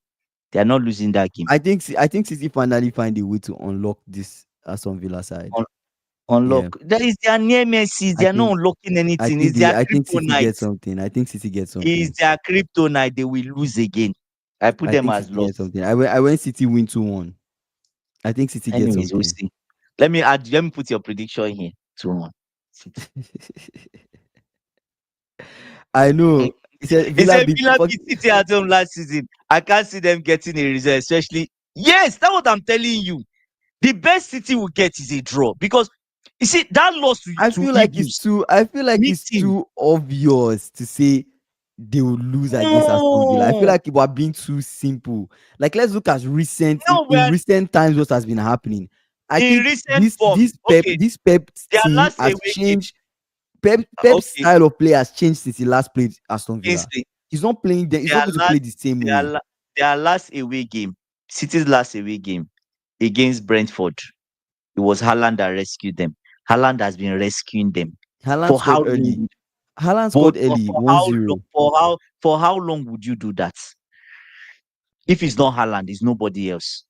They are not losing that game. I think City finally find a way to unlock this Aston Villa side. Un- Yeah, Unlock. That is their near Messi. I They are not think unlocking anything. It's their I think City kryptonite. gets something. I think City gets It's something. their kryptonite. They will lose again. I put I them think as City gets loss. something. I went City win 2-1. I think City gets Anyways, we'll something. see. Let me put your prediction here. 2-1. City. I know. He said He Villa said beat Villa fuck. beat City at home last season. I can't see them getting a result, especially. Yes, that's what I'm telling you. The best City will get is a draw because you see that loss to Eagles. I feel like it's Meeting. too obvious to say they will lose against Aston Villa. I feel No, like we are being too simple. Like let's look at no, in we're recent times what has been happening. I in think recent form. Okay, This Pep their team last has away game. changed. Pep's Okay, style of play has changed since he last played Aston Villa. Kingsley, He's not playing them. He's not their going to last, play the same their, way. la- their last away game, City's last away game against Brentford. It was Haaland that rescued them. Haaland has been rescuing them Haaland for how scored long? early. Haaland But scored early, for one how long? zero. For how long would you do that? If it's not Haaland, it's nobody else.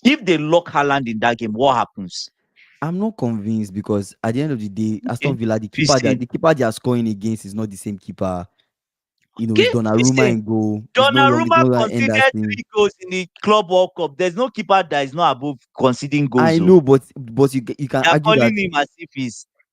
If they lock Haaland in that game, what happens? I'm not convinced because at the end of the day, Okay, Aston Villa, if you say, the keeper they are scoring against is not the same keeper. You know, okay, it's if you Donnarumma say in goal. It's Donnarumma no longer conceded Henderson. 3 goals in the Club World Cup. There's no keeper that is not above conceding I goals. Oh. know, but you can They are argue that calling him as if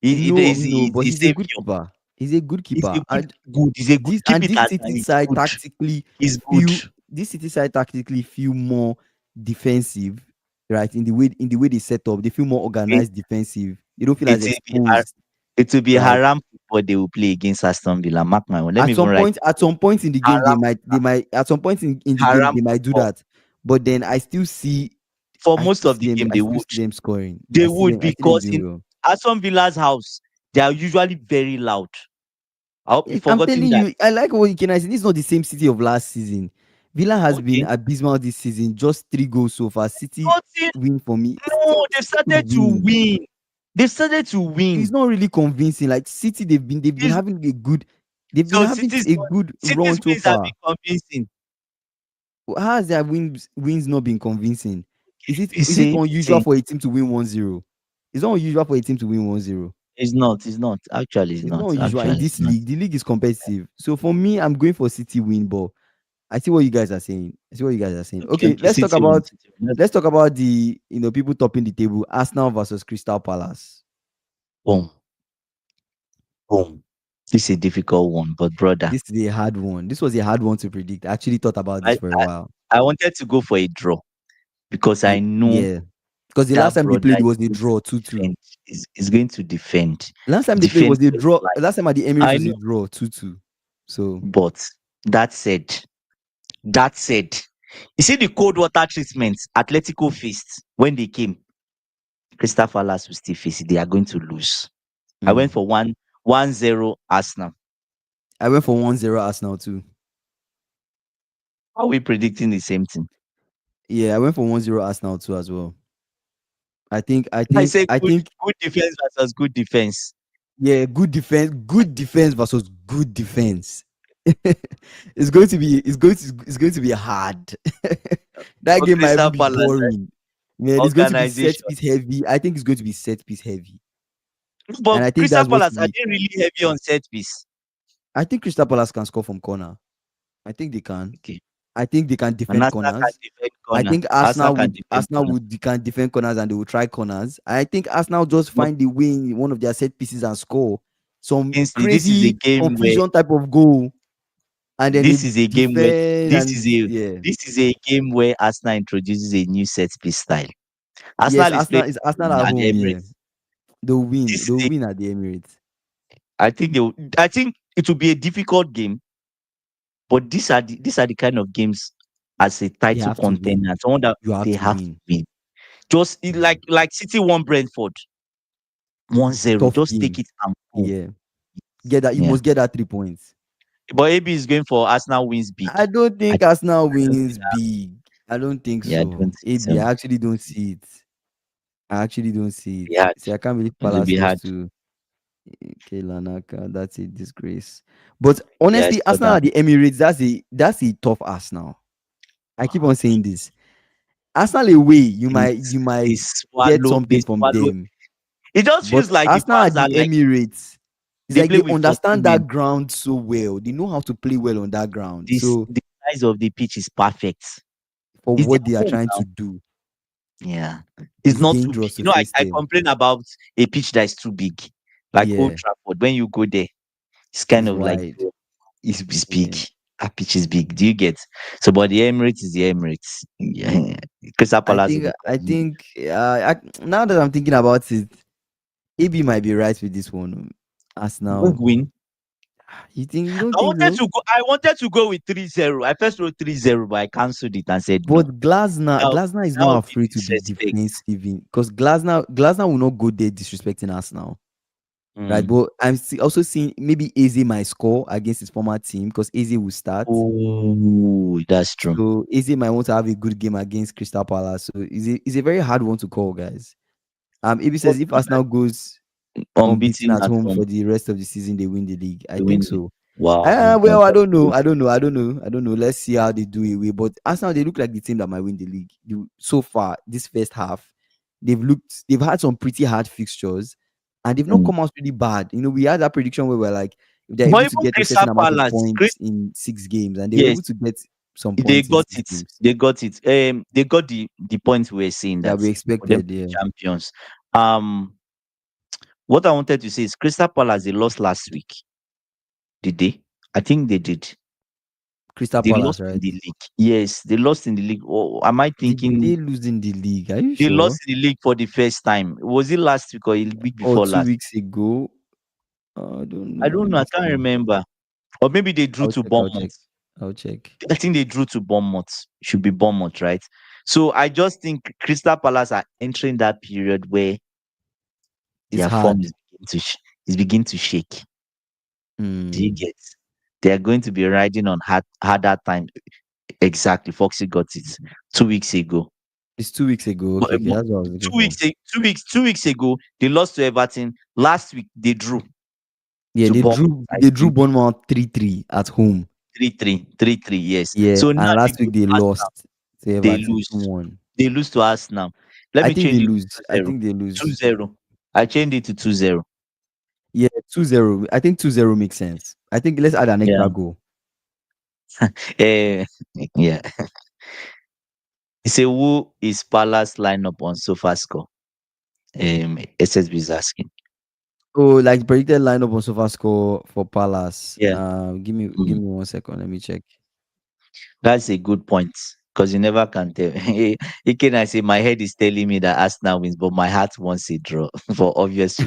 no, but he's he's a a good savior. keeper. He's a good He's a keeper. good, good. He's a good. Keep it This as City it's side good. tactically He's good. feel more defensive, right? In the way they set up, they feel more It, organized defensive. They don't feel it as will be har- exposed, it will be right? haram football they will play against Aston Villa. Mark my word. Let me even write At some point in the game haram at some point in the game haram they might do football. that, but then I still see For I most still of see the them. game, I still see them scoring. they would I see them because doing in well. Aston Villa's house, they are usually very loud. I hope you've I'm forgotten telling that. you, I like what you can I see. This is not the same City of last season. Villa has been Okay. abysmal this season. Just 3 goals so far. City Nothing. win for me. No, they've Still started to win. win. They've started to It's win. not really convincing. Like City, they've been It's, having a good they've been so having City's a good City's run so wins have far. been convincing. How has their wins not been convincing? You Is it see, unusual see, for a team to win 1-0? It's not unusual for a team to win 1-0. it's not. It's not. Actually, it's It's not. not unusual in Actually, it's this not. league. The league is competitive. So for me, I'm going for City win, but I see what you guys are saying. I see what you guys are saying. Okay, Okay, okay. City wins. City wins. let's talk about the people topping the table. Arsenal versus Crystal Palace. Boom, boom. This is a difficult one, but brother, This is a hard one. This was a hard one to predict. I actually thought about this I, for a I, while. I wanted to go for a draw because I know Yeah. Because the last that time they brother played is was a going to draw 2-2. defend. Is going to defend. Last time they played Defend was a for his draw. life. Last time at the Emirates I was know, a draw 2-2. So but that said, that said, you see the cold water treatment Atletico faced when they came. Crystal Palace will still face it. They are going to lose. I mm. went for 1-0 Arsenal. I went for 1-0 Arsenal too. Are we predicting the same thing? Yeah, I went for 1-0 Arsenal too as well. I say I think good defense versus good defense. yeah, good defense versus good defense. It's going to be hard. That For game might even Crystal be Palace boring. Man, it's going to be set organization. piece heavy. I think it's going to be set piece heavy. And But I think Crystal that's what Palace will are be they really heavy on set piece? I think Crystal Palace can score from corner. I think they can. Okay. I think they can And defend Arsenal can corners. defend I corner. think Arsenal can defend corner. They can defend corners and they will try corners. I think Arsenal just But find the way in one of their set pieces and score some Kingsley, crazy confusion type of goal, and then they this is a game where defend this and is a yeah. this is a game where Arsenal introduces a new set piece style. Yes, Arsenal is playing Arsenal at at the home. Yeah, Emirates. they'll win. This They'll is a, win at the Emirates. I think it will be a difficult game, but these are the kind of games as a They title have to win. contender, someone that You have they to have to win. win. Just Mhm. like City won Brentford 1-0. Tough Just take game. it and go. Yeah, get that. You Yeah. must get that 3 points. But AB is going for Arsenal wins big. I don't I, think Arsenal I don't wins think that. big. I don't think Yeah, I so. don't think AB, so. I actually don't see it. I actually don't see it. Be hard. See, I can't believe It will Palace be hard. lost to Kelanaka. That's a disgrace. But Yeah, I honestly, saw Arsenal that. at the Emirates, that's a tough Arsenal. I keep on saying this. Arsenal away, They, you they might get swallow. They something from swallow. them. It just feels But like the Arsenal at fans the are like Emirates, it's they like play they with 14 understand men. that ground so well. They know how to play well on that ground. This So the size of the pitch is perfect. for It's their what they are home trying now. to do, Yeah, it's it's not too big. dangerous to face I them. complain about a pitch that is too big, like Old Yeah, Trafford. When you go there, it's kind it's of like wide. bro, it's big. Yeah. That pitch is big. Do you get? So, but the Emirates is the Emirates. Yeah. Crystal Palace will be coming. Now that I'm thinking about it, AB might be right with this one. Who Arsenal. win? You don't think so? I wanted to go with 3-0. I first wrote 3-0, but I cancelled it and said no. But That Glasner is that not would be afraid to be disrespect. defensive because Glasner will not go there disrespecting Arsenal. Right, Mm. but also seeing maybe Eze might score against his former team because Eze will start. Oh, that's true. So Eze might want to have a good game against Crystal Palace. So it's a very hard one to call, guys. AB But says if Arsenal goes unbeaten unbeaten at at home home for the rest of the season, they win the league. I to think win it. so. Wow, Well, that's I don't know. good. I don't know. Let's see how they do it. But Arsenal, they look like the team that might win the league. So far, this first half, they've had some pretty hard fixtures, and they've not Mm. come out really bad. We had that prediction where we're like, if they're But able to even get a Crystal certain amount of Palace, points in 6 games, and they were yes, able to get some they points in got six it. games They got it. They got the point we were saying that that we for them expected. to be Yeah, champions. Um, what I wanted to say is Crystal Palace they lost last week. Did they? I think they did. Crystal They Palace, lost in right? the league. Yes, they lost in the league. Or am I Did thinking they lose in the league? Are you they sure? lost in the league for the first time? Was it last week or a week Or before two last? weeks ago? I don't I know. don't Let know. me I can't see. remember. Or maybe they drew to I'll check. Bournemouth. I'll check. I think they drew to Bournemouth. Should be Bournemouth, right? So I just think Crystal Palace are entering that period where It's their form hard. is begin to shake. Do you Hmm. get? They are going to be riding on harder time. Exactly. Foxy got it 2 weeks ago. It's 2 weeks ago. Okay, okay, that's what I was looking for. 2 weeks ago, they lost to Everton. Last week they drew Yeah, to they Bournemouth. drew I they drew think Bournemouth 3-3 at home. 3-3. Yes. Yeah, So now and they last go week to they Arsenal. lost to They Everton lose. 2-1. They lose to Arsenal. Let I me think change they it to lose. I 2-0. think they Two lose. zero. I changed it to 2-0. Yeah, 2-0. I think 2-0 makes sense. I think let's add an Yeah. extra goal. Eh, yeah. He say who is Palace lineup on SofaScore? SSB is asking. Oh, like predicted lineup on SofaScore for Palace. Yeah. Give Mm. me 1 second. Let me check. That's a good point because you never can tell. Again, I say my head is telling me that Arsenal wins, but my heart wants a draw for obvious.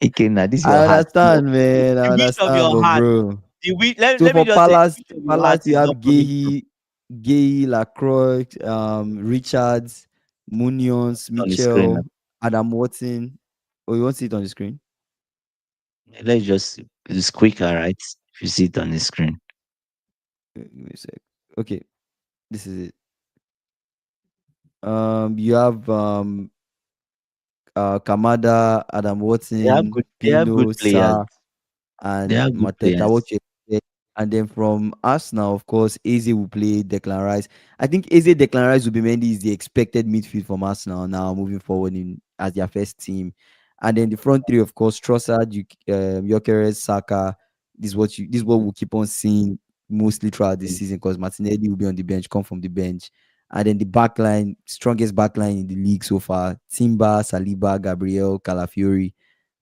Again, this is your I heart. understand, man. I The wish of understand, your but heart. bro. The wish, let, So let me for just say, the Palace, wish of your heart Palace, you is have not coming true. Lacroix, Richards, Munoz, On the screen. Mitchell, Adam Watson. Oh, you want to see it on the screen? Let's just, it's quicker, right? If you see it on the screen. Give me a sec. Okay, this is it. You have Kamada, Adam Watson, They have good Pino, players. Sa, They and have good Mateta. players. What you expect? And then from Arsenal, of course, Eze will play Declan Rice. I think Eze, Declan Rice, Zubimendi is the expected midfield from Arsenal now moving forward in as their first team. And then the front three, of course, Trossard, Gyökeres, Saka. This is what we'll keep on seeing mostly throughout this Mm. season because Martinelli will be on the bench, come from the bench. And then the back line, strongest back line in the league so far: Timber, Saliba, Gabriel, Calafiori,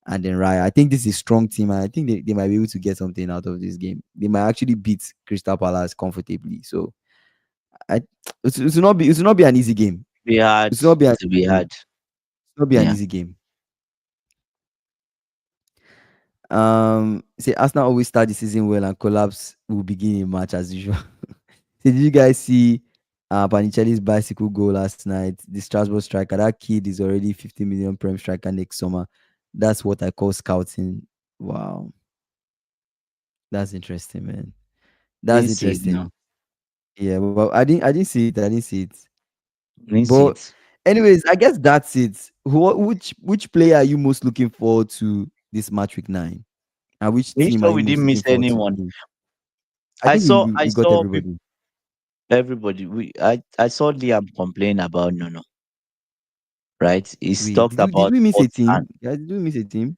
and then Raya. I think this is a strong team, and I think they might be able to get something out of this game. They might actually beat Crystal Palace comfortably. So I it will not be an easy game. Be hard. It will not be an It will be easy game. hard. It will not be an Yeah. easy game. Say Arsenal always start the season well and collapse will begin in March as usual. So did you guys see Panicelli's bicycle goal last night? The Strasbourg striker, that kid is already 50 million prem striker next summer. That's what I call scouting. Wow, that's interesting, man. That's Didn't see it now. interesting. Yeah, but I didn't see it. I didn't see it. Didn't see But it. anyways, I guess that's it. Which player are you most looking forward to this match week 9? And which Are you team are sure you we most didn't looking miss forward to anyone? seeing? I think I we got saw people, everybody. everybody. I saw Liam complain about Nuno, right? He's Wait, talked did about we miss a Port and team? Guys, did we miss a team?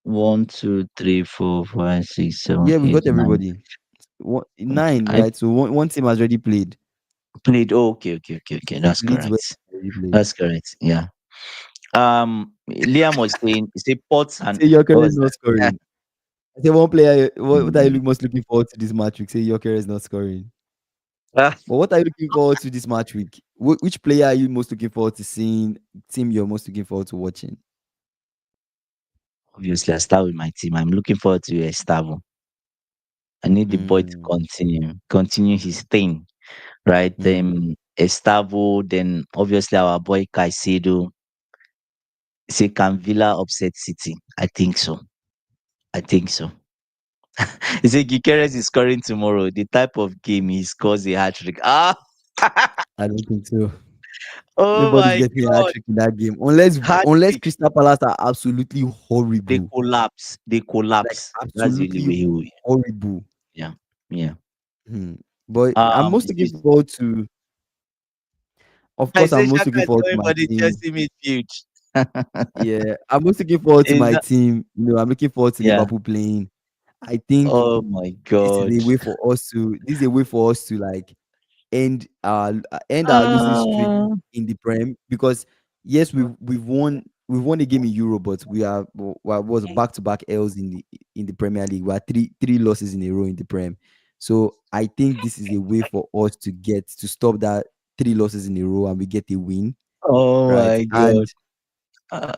1, 2, 3, 4, 5, 6, 7, Yeah, we eight, got nine. everybody. 9, I right? So one team has already played. played. Oh, okay. That's Leeds West correct. has already played. That's correct. Yeah. Liam was saying, he said Port and Say Joker what is was not that? scoring. I say one player. What are you Mm. most looking forward to this match week? Say Joker is not scoring. Ah, But what are you looking forward to this match week? Which player are you most looking forward to seeing? Team you're most looking forward to watching? obviously, I start with my team. I'm looking forward to Estavo. I need the boy to Mm, continue his thing, right? mm. Estavo, then obviously our boy Caicedo. Say, can Villa upset City? I think so. I think so. He said Gikeres is scoring tomorrow. The type of game he scores a hat trick. Ah, I don't think so. oh Nobody's my getting a hat god, trick in that game hat unless trick. Crystal Palace are absolutely They horrible, collapse. They like collapse. That's the only absolutely way he will. horrible. Yeah, yeah. Hmm. But I'm most It's looking just, forward to. Of I course, say I'm most Shaka looking is forward to coming my for the team. Chelsea midfield. Yeah, I'm most looking forward to Is my that? team. I'm looking forward to Yeah. Liverpool playing. I think Oh my this is god. a way for us to. This is a way for us to like end our losing streak Ah. in the Prem because yes, we've won a game in Euro, but we are was back to back L's in the Premier League. We are three losses in a row in the Prem. So I think this is a way for us to stop that three losses in a row and we get a win, Oh right? my And god.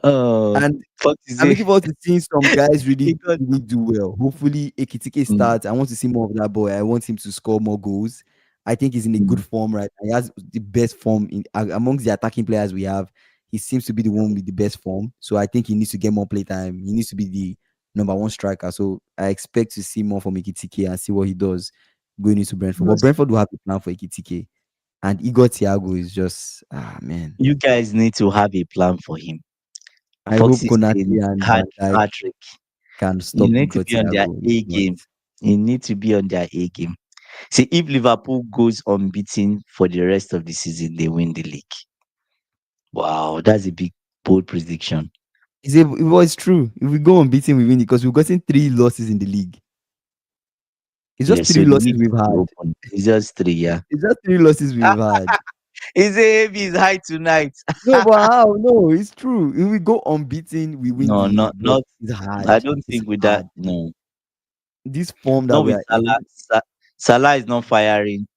Oh, and fuck is I'm it? looking forward to seeing some guys He really, got. really do well. Hopefully, Ekitike Mm. starts. I want to see more of that boy. I want him to score more goals. I think he's in a good Mm. form right now. He has the best form amongst the attacking players we have. He seems to be the one with the best form. So I think he needs to get more playtime. He needs to be the number one striker. So I expect to see more from Ekitike and see what he does going into Brentford. But Yes. Brentford will have a plan for Ekitike. And Igor Thiago is just man. You guys need to have a plan for him. I hope Foxy Konate saying and hat Van Dijk hat trick. can You stop need to Igor be on their Thiago. If A not, game. You need to be on their A game. See, if Liverpool goes unbeaten for the rest of the season, they win the league. Wow, that's a big bold prediction. it was true. If we go unbeaten, we win because we've gotten 3 losses in the league. It's just Yeah, three so the losses league we've is had. open. It's just three, yeah. It's just 3 losses we've had. Is heavy is high tonight? No, but how? No, it's true. If we go unbeaten, we win the No, league. not But not. it's hard. I don't It's think with that. hard. No, This form that not we with are Salah. in, Salah is not firing.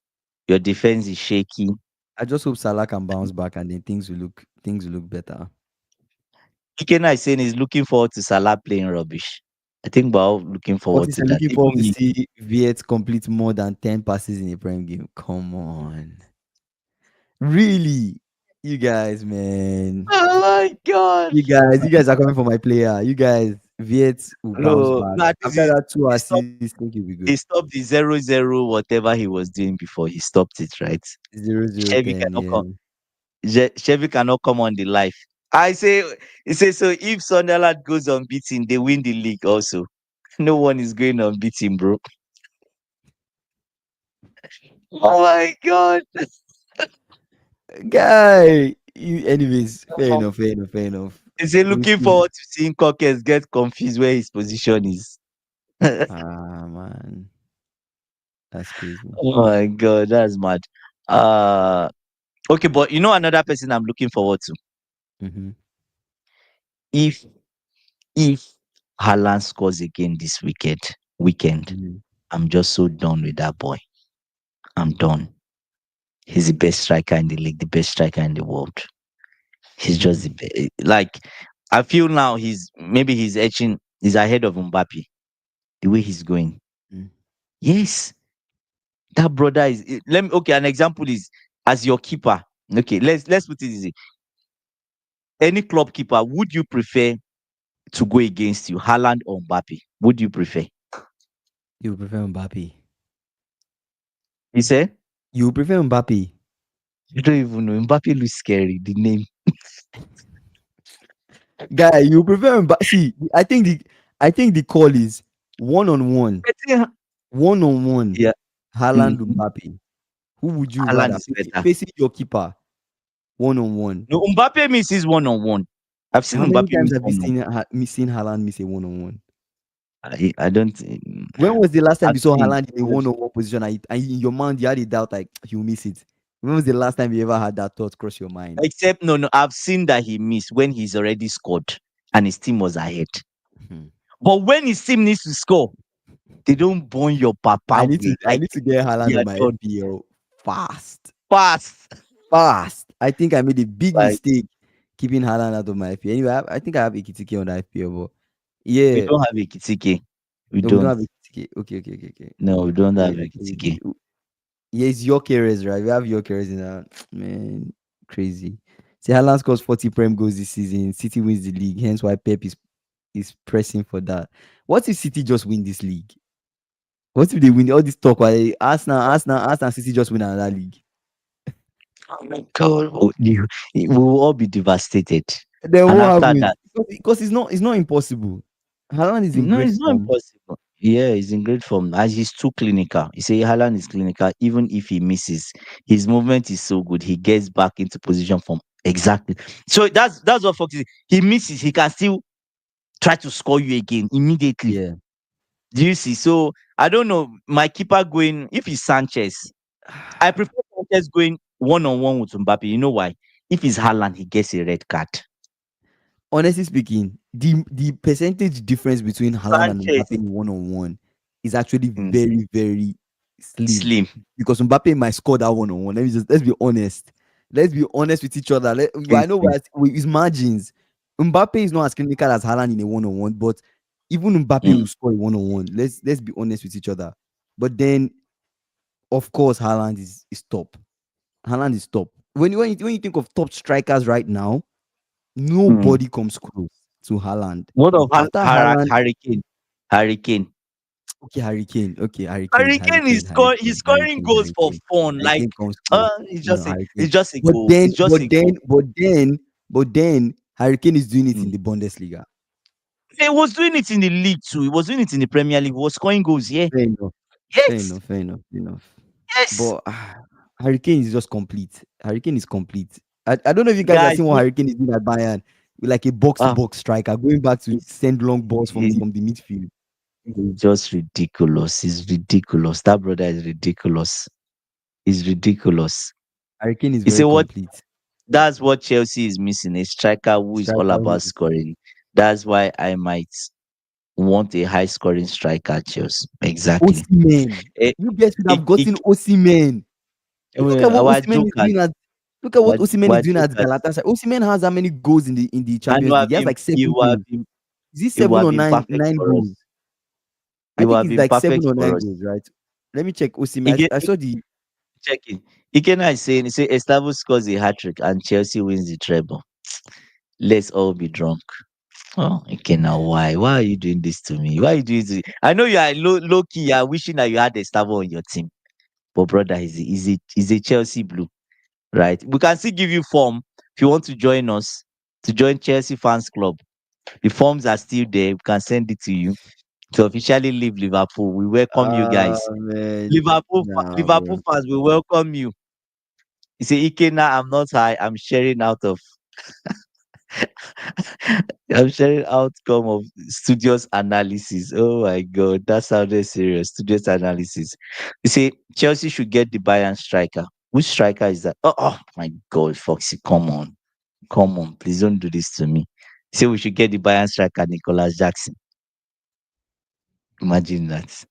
Your defense is shaky. I just hope Salah can bounce back and then things will look better. Ikena is saying he's looking forward to Salah playing rubbish. I think we're all looking What forward is to I'm that. looking Even forward to me. see Viet complete more than 10 passes in a prime game. Come on. Really? You guys, man. Oh my god! You guys are coming for my player. You guys, Viet will bounce No, back. no, at least After that two he stopped. assists, I think he'll be good. He stopped the 0-0 whatever he was doing before. He stopped it, right? 0-0 Chevy 10, cannot yeah. come. Chevy cannot come on the life. I say, he says so. If Sunderland goes unbeaten, they win the league. Also, no one is going unbeaten, bro. Oh my god! Guy, anyways, fair enough. He said, We'll looking see. forward to seeing Cockers get confused where his position is. Ah, man, that's crazy. Oh my god, that's mad. Uh okay, but you know another person I'm looking forward to. Mm-hmm. If if Haaland scores again this weekend, Mm-hmm. I'm just so done with that boy. I'm done. He's the best striker in the league, the best striker in the world. He's just the Mm-hmm. best. Like I feel now he's ahead of Mbappe. The way he's going. Yes, that brother is. Let me. Okay, an example is as your keeper. Okay, let's put it easy. Any club keeper, would you prefer to go against you, Haaland or Mbappe? Would you prefer? You prefer Mbappe? You say You prefer Mbappe? you don't even know. Mbappe looks scary. The name. Guy, you prefer Mbappe? See, I think the call is one on one, I think, one on one. yeah, Haaland mhm, Mbappe. Who would you Haaland rather is better. facing your keeper one on one? No, Mbappe misses one on one. I've seen How many Mbappe times miss have you one on. seen Haaland miss a one on one? I don't. When was the last time I've you saw seen. Haaland in a one-on-one position and in your mind you had a doubt like he'll miss it? When was the last time you ever had that thought cross your mind? Except no, I've seen that he missed when he's already scored and his team was ahead. Hmm. But when his team needs to score, they don't burn your I papa need to way. I Like need to get Haaland they on are my done FPL fast. fast. Fast. I think I made a big Like mistake keeping Haaland out of my FPL. Anyway, I think I have Ekitike on the FPL, but we yeah. don't have a Kitike. We No, we don't don't. have Ekitike. Okay. No, we don't have Yeah, a Kitike. yeah, it's your carriers, right? We have your carriers in that. Man, crazy. See, Haaland scores 40 prem goals this season. City wins the league, hence why Pep is pressing for that. What if City just win this league? What if they win all this talk? Why Arsenal, City just win another league? Oh my God. We will all be devastated. Then And what after happens? that, Because it's not impossible. Haaland is in no, great it's not form. impossible. Yeah, he's in great form. As he's too clinical. You say Haaland is clinical. Even if he misses, his movement is so good. He gets back into position from exactly. So that's what Fox is. He misses, he can still try to score you again immediately. Yeah. Do you see? So I don't know. My keeper going, if it's Sanchez, I prefer Sanchez going one on one with Mbappe. You know why? If it's Haaland, he gets a red card. Honestly speaking, the percentage difference between Haaland and Sanchez Mbappe in one-on-one is actually is very, very slim. slim. Because Mbappe might score that one-on-one. Let's be honest. Let's be honest with each other. I know Seriously. his margins. Mbappe is not as clinical as Haaland in a one-on-one, but even Mbappe Mm. will score a one-on-one. Let's be honest with each other. But then of course, Haaland is top. Haaland is top. When you think of top strikers right now, Hmm. nobody comes close to Haaland. What of After Haaland, Hurricane? Hurricane. okay, Harry Kane. Okay, Harry Kane, Harry Hurricane is Kane, Harry he's Kane, Harry scoring Kane, goals Harry for Kane. fun. Harry Like Kane comes close. No, Harry Kane. it's just a But goal. then, It's just but a then, goal. but then, but then, Harry Kane is doing it in Hmm. the Bundesliga. He was doing it in the league too. He was doing it in the Premier League. He was scoring goals. Yeah. Fair enough. Fair Yes. enough. Fair enough. Fair enough. Yes. But Harry Kane is just complete. Harry Kane is complete. I don't know if you guys are Guys, seeing what Harry Kane is doing at Bayern, with like a box to ah, box striker, going back to it's, send long balls it's, from the midfield. it's just ridiculous. It's ridiculous. That brother is ridiculous. It's ridiculous. Harry Kane is You see very what? complete. That's what Chelsea is missing. A striker who is all Striker who about scoring. That's why I might want a high scoring striker at Chelsea. Exactly. Osimhen. Eh, You guys should it, have it, gotten Osimhen. Look at what our Osimhen is jokers, doing at look at what Osimhen is our doing at jokers. Galatasaray. Osimhen has how many goals in the And Champions League? He has like seven goals. Is it you seven have or been perfect nine for goals? us. I You think have it's been like seven perfect or for nine us. goals, right? Let me check Osimhen. Again, I saw the checking. Ikena is saying, he say Estavo scores a hat trick and Chelsea wins the treble. Let's all be drunk. Oh, Ikena, why? Why are you doing this to me? Why are you doing this? I know you are low key. You are wishing that you had Estavo on your team, but brother, he's a Chelsea blue, right? We can still give you form if you want to join us to join Chelsea fans club. The forms are still there. We can send it to you to officially leave Liverpool. We welcome you guys. man. Nah, Liverpool bro. fans, we welcome you. You say, Ikena, I'm not high. I'm sharing out of I'm sharing outcome of studios analysis. Oh my god, that sounded serious. Studios analysis. You say Chelsea should get the Bayern striker. Which striker is that? Oh my god, Foxy, come on. Come on, please don't do this to me. Say we should get the Bayern striker, Nicolas Jackson. Imagine that.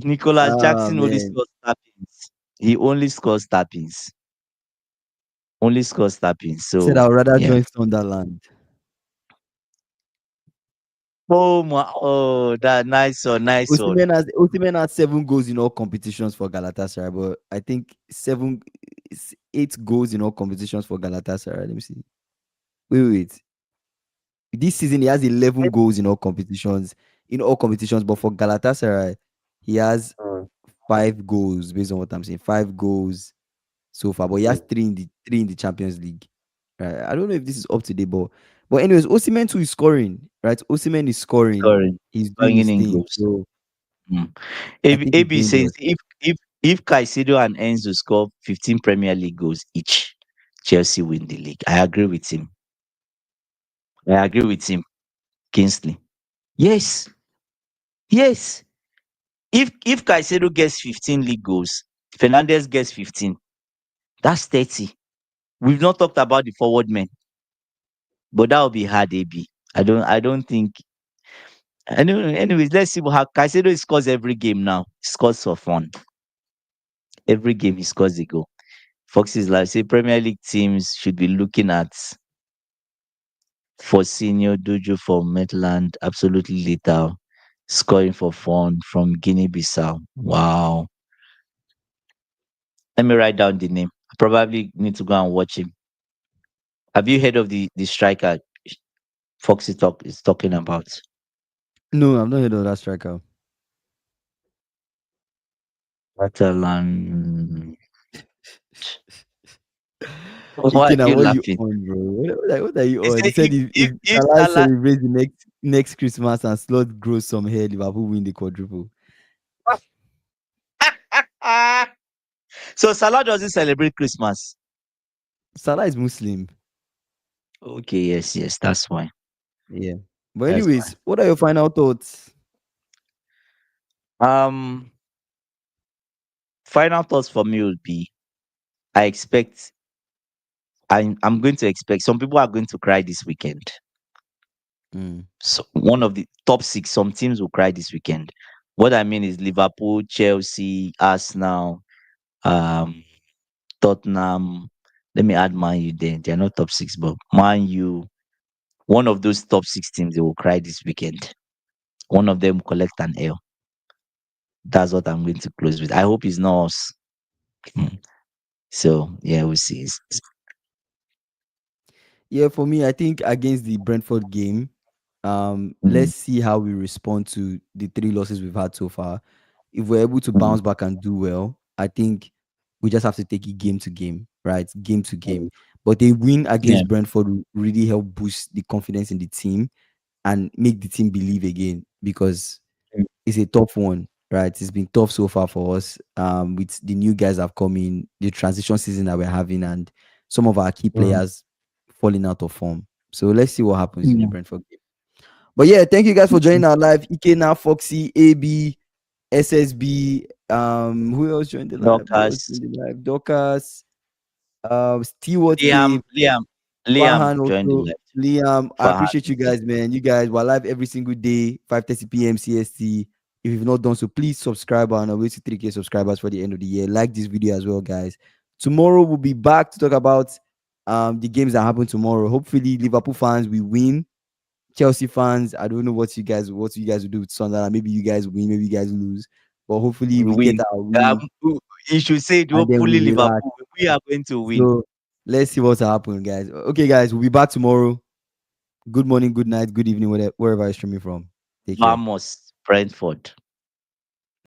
Nicolas Ah, Jackson only man. scores tappings. He only scores tappings. Only scores tappings. Said So I would rather yeah. join Sunderland. Oh my, oh, that nice one, nice one. Osimhen has 7 goals in all competitions for Galatasaray, but I think 8 goals in all competitions for Galatasaray. Let me see. Wait. This season he has 11 goals in all competitions. In all competitions, but for Galatasaray, he has Mm, 5 goals based on what I'm saying. 5 goals so far, but he has mm. three in the Champions League. Right. I don't know if this is up to date, but anyways, Osimhen too is scoring, right? Osimhen is scoring. Scoring, He's doing banging his in thing. goals. So Mm. I think he's AB says dangerous. if Caicedo and Enzo score 15 Premier League goals each, Chelsea win the league. I agree with him. I agree with him. Kingsley. Yes, yes. If Caicedo gets 15 league goals, Fernandez gets 15. That's 30. We've not talked about the forward men, but that will be hard, AB. I don't think. Anyways, let's see how Caicedo scores every game now. He scores for fun. Every game he scores a goal. Foxes like say Premier League teams should be looking at for senior Duju from Maitland, absolutely lethal, scoring for fun from Guinea-Bissau. Wow. Let me write down the name. I probably need to go and watch him. Have you heard of the striker Foxy talk is talking about? No, I've not heard of that striker. Catalan. Why are Ikena, you what are you laughing? on, bro? What are you He on? said He said if if Salah Salah celebrates the next Christmas and Slot grows some hair, Liverpool win the quadruple. so Salah doesn't celebrate Christmas. Salah is Muslim. Okay, yes, that's fine. Yeah. But That's anyways, what are your final thoughts? fine. Final thoughts for me would be I expect I'm going to expect some people are going to cry this weekend. Mm. So one of the top six, some teams will cry this weekend. What I mean is Liverpool, Chelsea, Arsenal, um, Tottenham. Let me add Man U there. They're not top six, but Man U, one of those top six teams, they will cry this weekend. One of them will collect an L. That's what I'm going to close with. I hope it's not us. So yeah, we'll see. Yeah, for me, I think against the Brentford game, Mm, let's see how we respond to the three losses we've had so far. If we're able to mm, bounce back and do well, I think we just have to take it game to game, right? Game to game. But a win yeah. against Brentford will really help boost the confidence in the team and make the team believe again because Mm, it's a tough one, right? It's been tough so far for us. With the new guys that have come in, the transition season that we're having, and some of our key mm, players falling out of form. So let's see what happens in the mm. Brentford game. But yeah, thank you guys for joining our live. Ikena, Foxy, AB, SSB. Who else joined the live? Who else Dorcas, joined the live? Docas, Stewart Liam, Dave, Liam, Liam Farhan joined the also, left. Liam. I Fahad. appreciate you guys, man. You guys were live every single day, 5:30 p.m. CST. If you've not done so, please subscribe on our way to 3K subscribers for the end of the year. Like this video as well, guys. Tomorrow we'll be back to talk about the games that happen tomorrow. Hopefully, Liverpool fans we win. Chelsea fans, I don't know what you guys will do with Sunderland. Maybe you guys win, maybe you guys lose. But hopefully We we get win. our win You should say it and then hopefully we relax. Liverpool. We are going to win. So let's see what's happening, guys. Okay, guys, we'll be back tomorrow. Good morning, good night, good evening, wherever you're streaming from. Take care. Vamos, Brentford.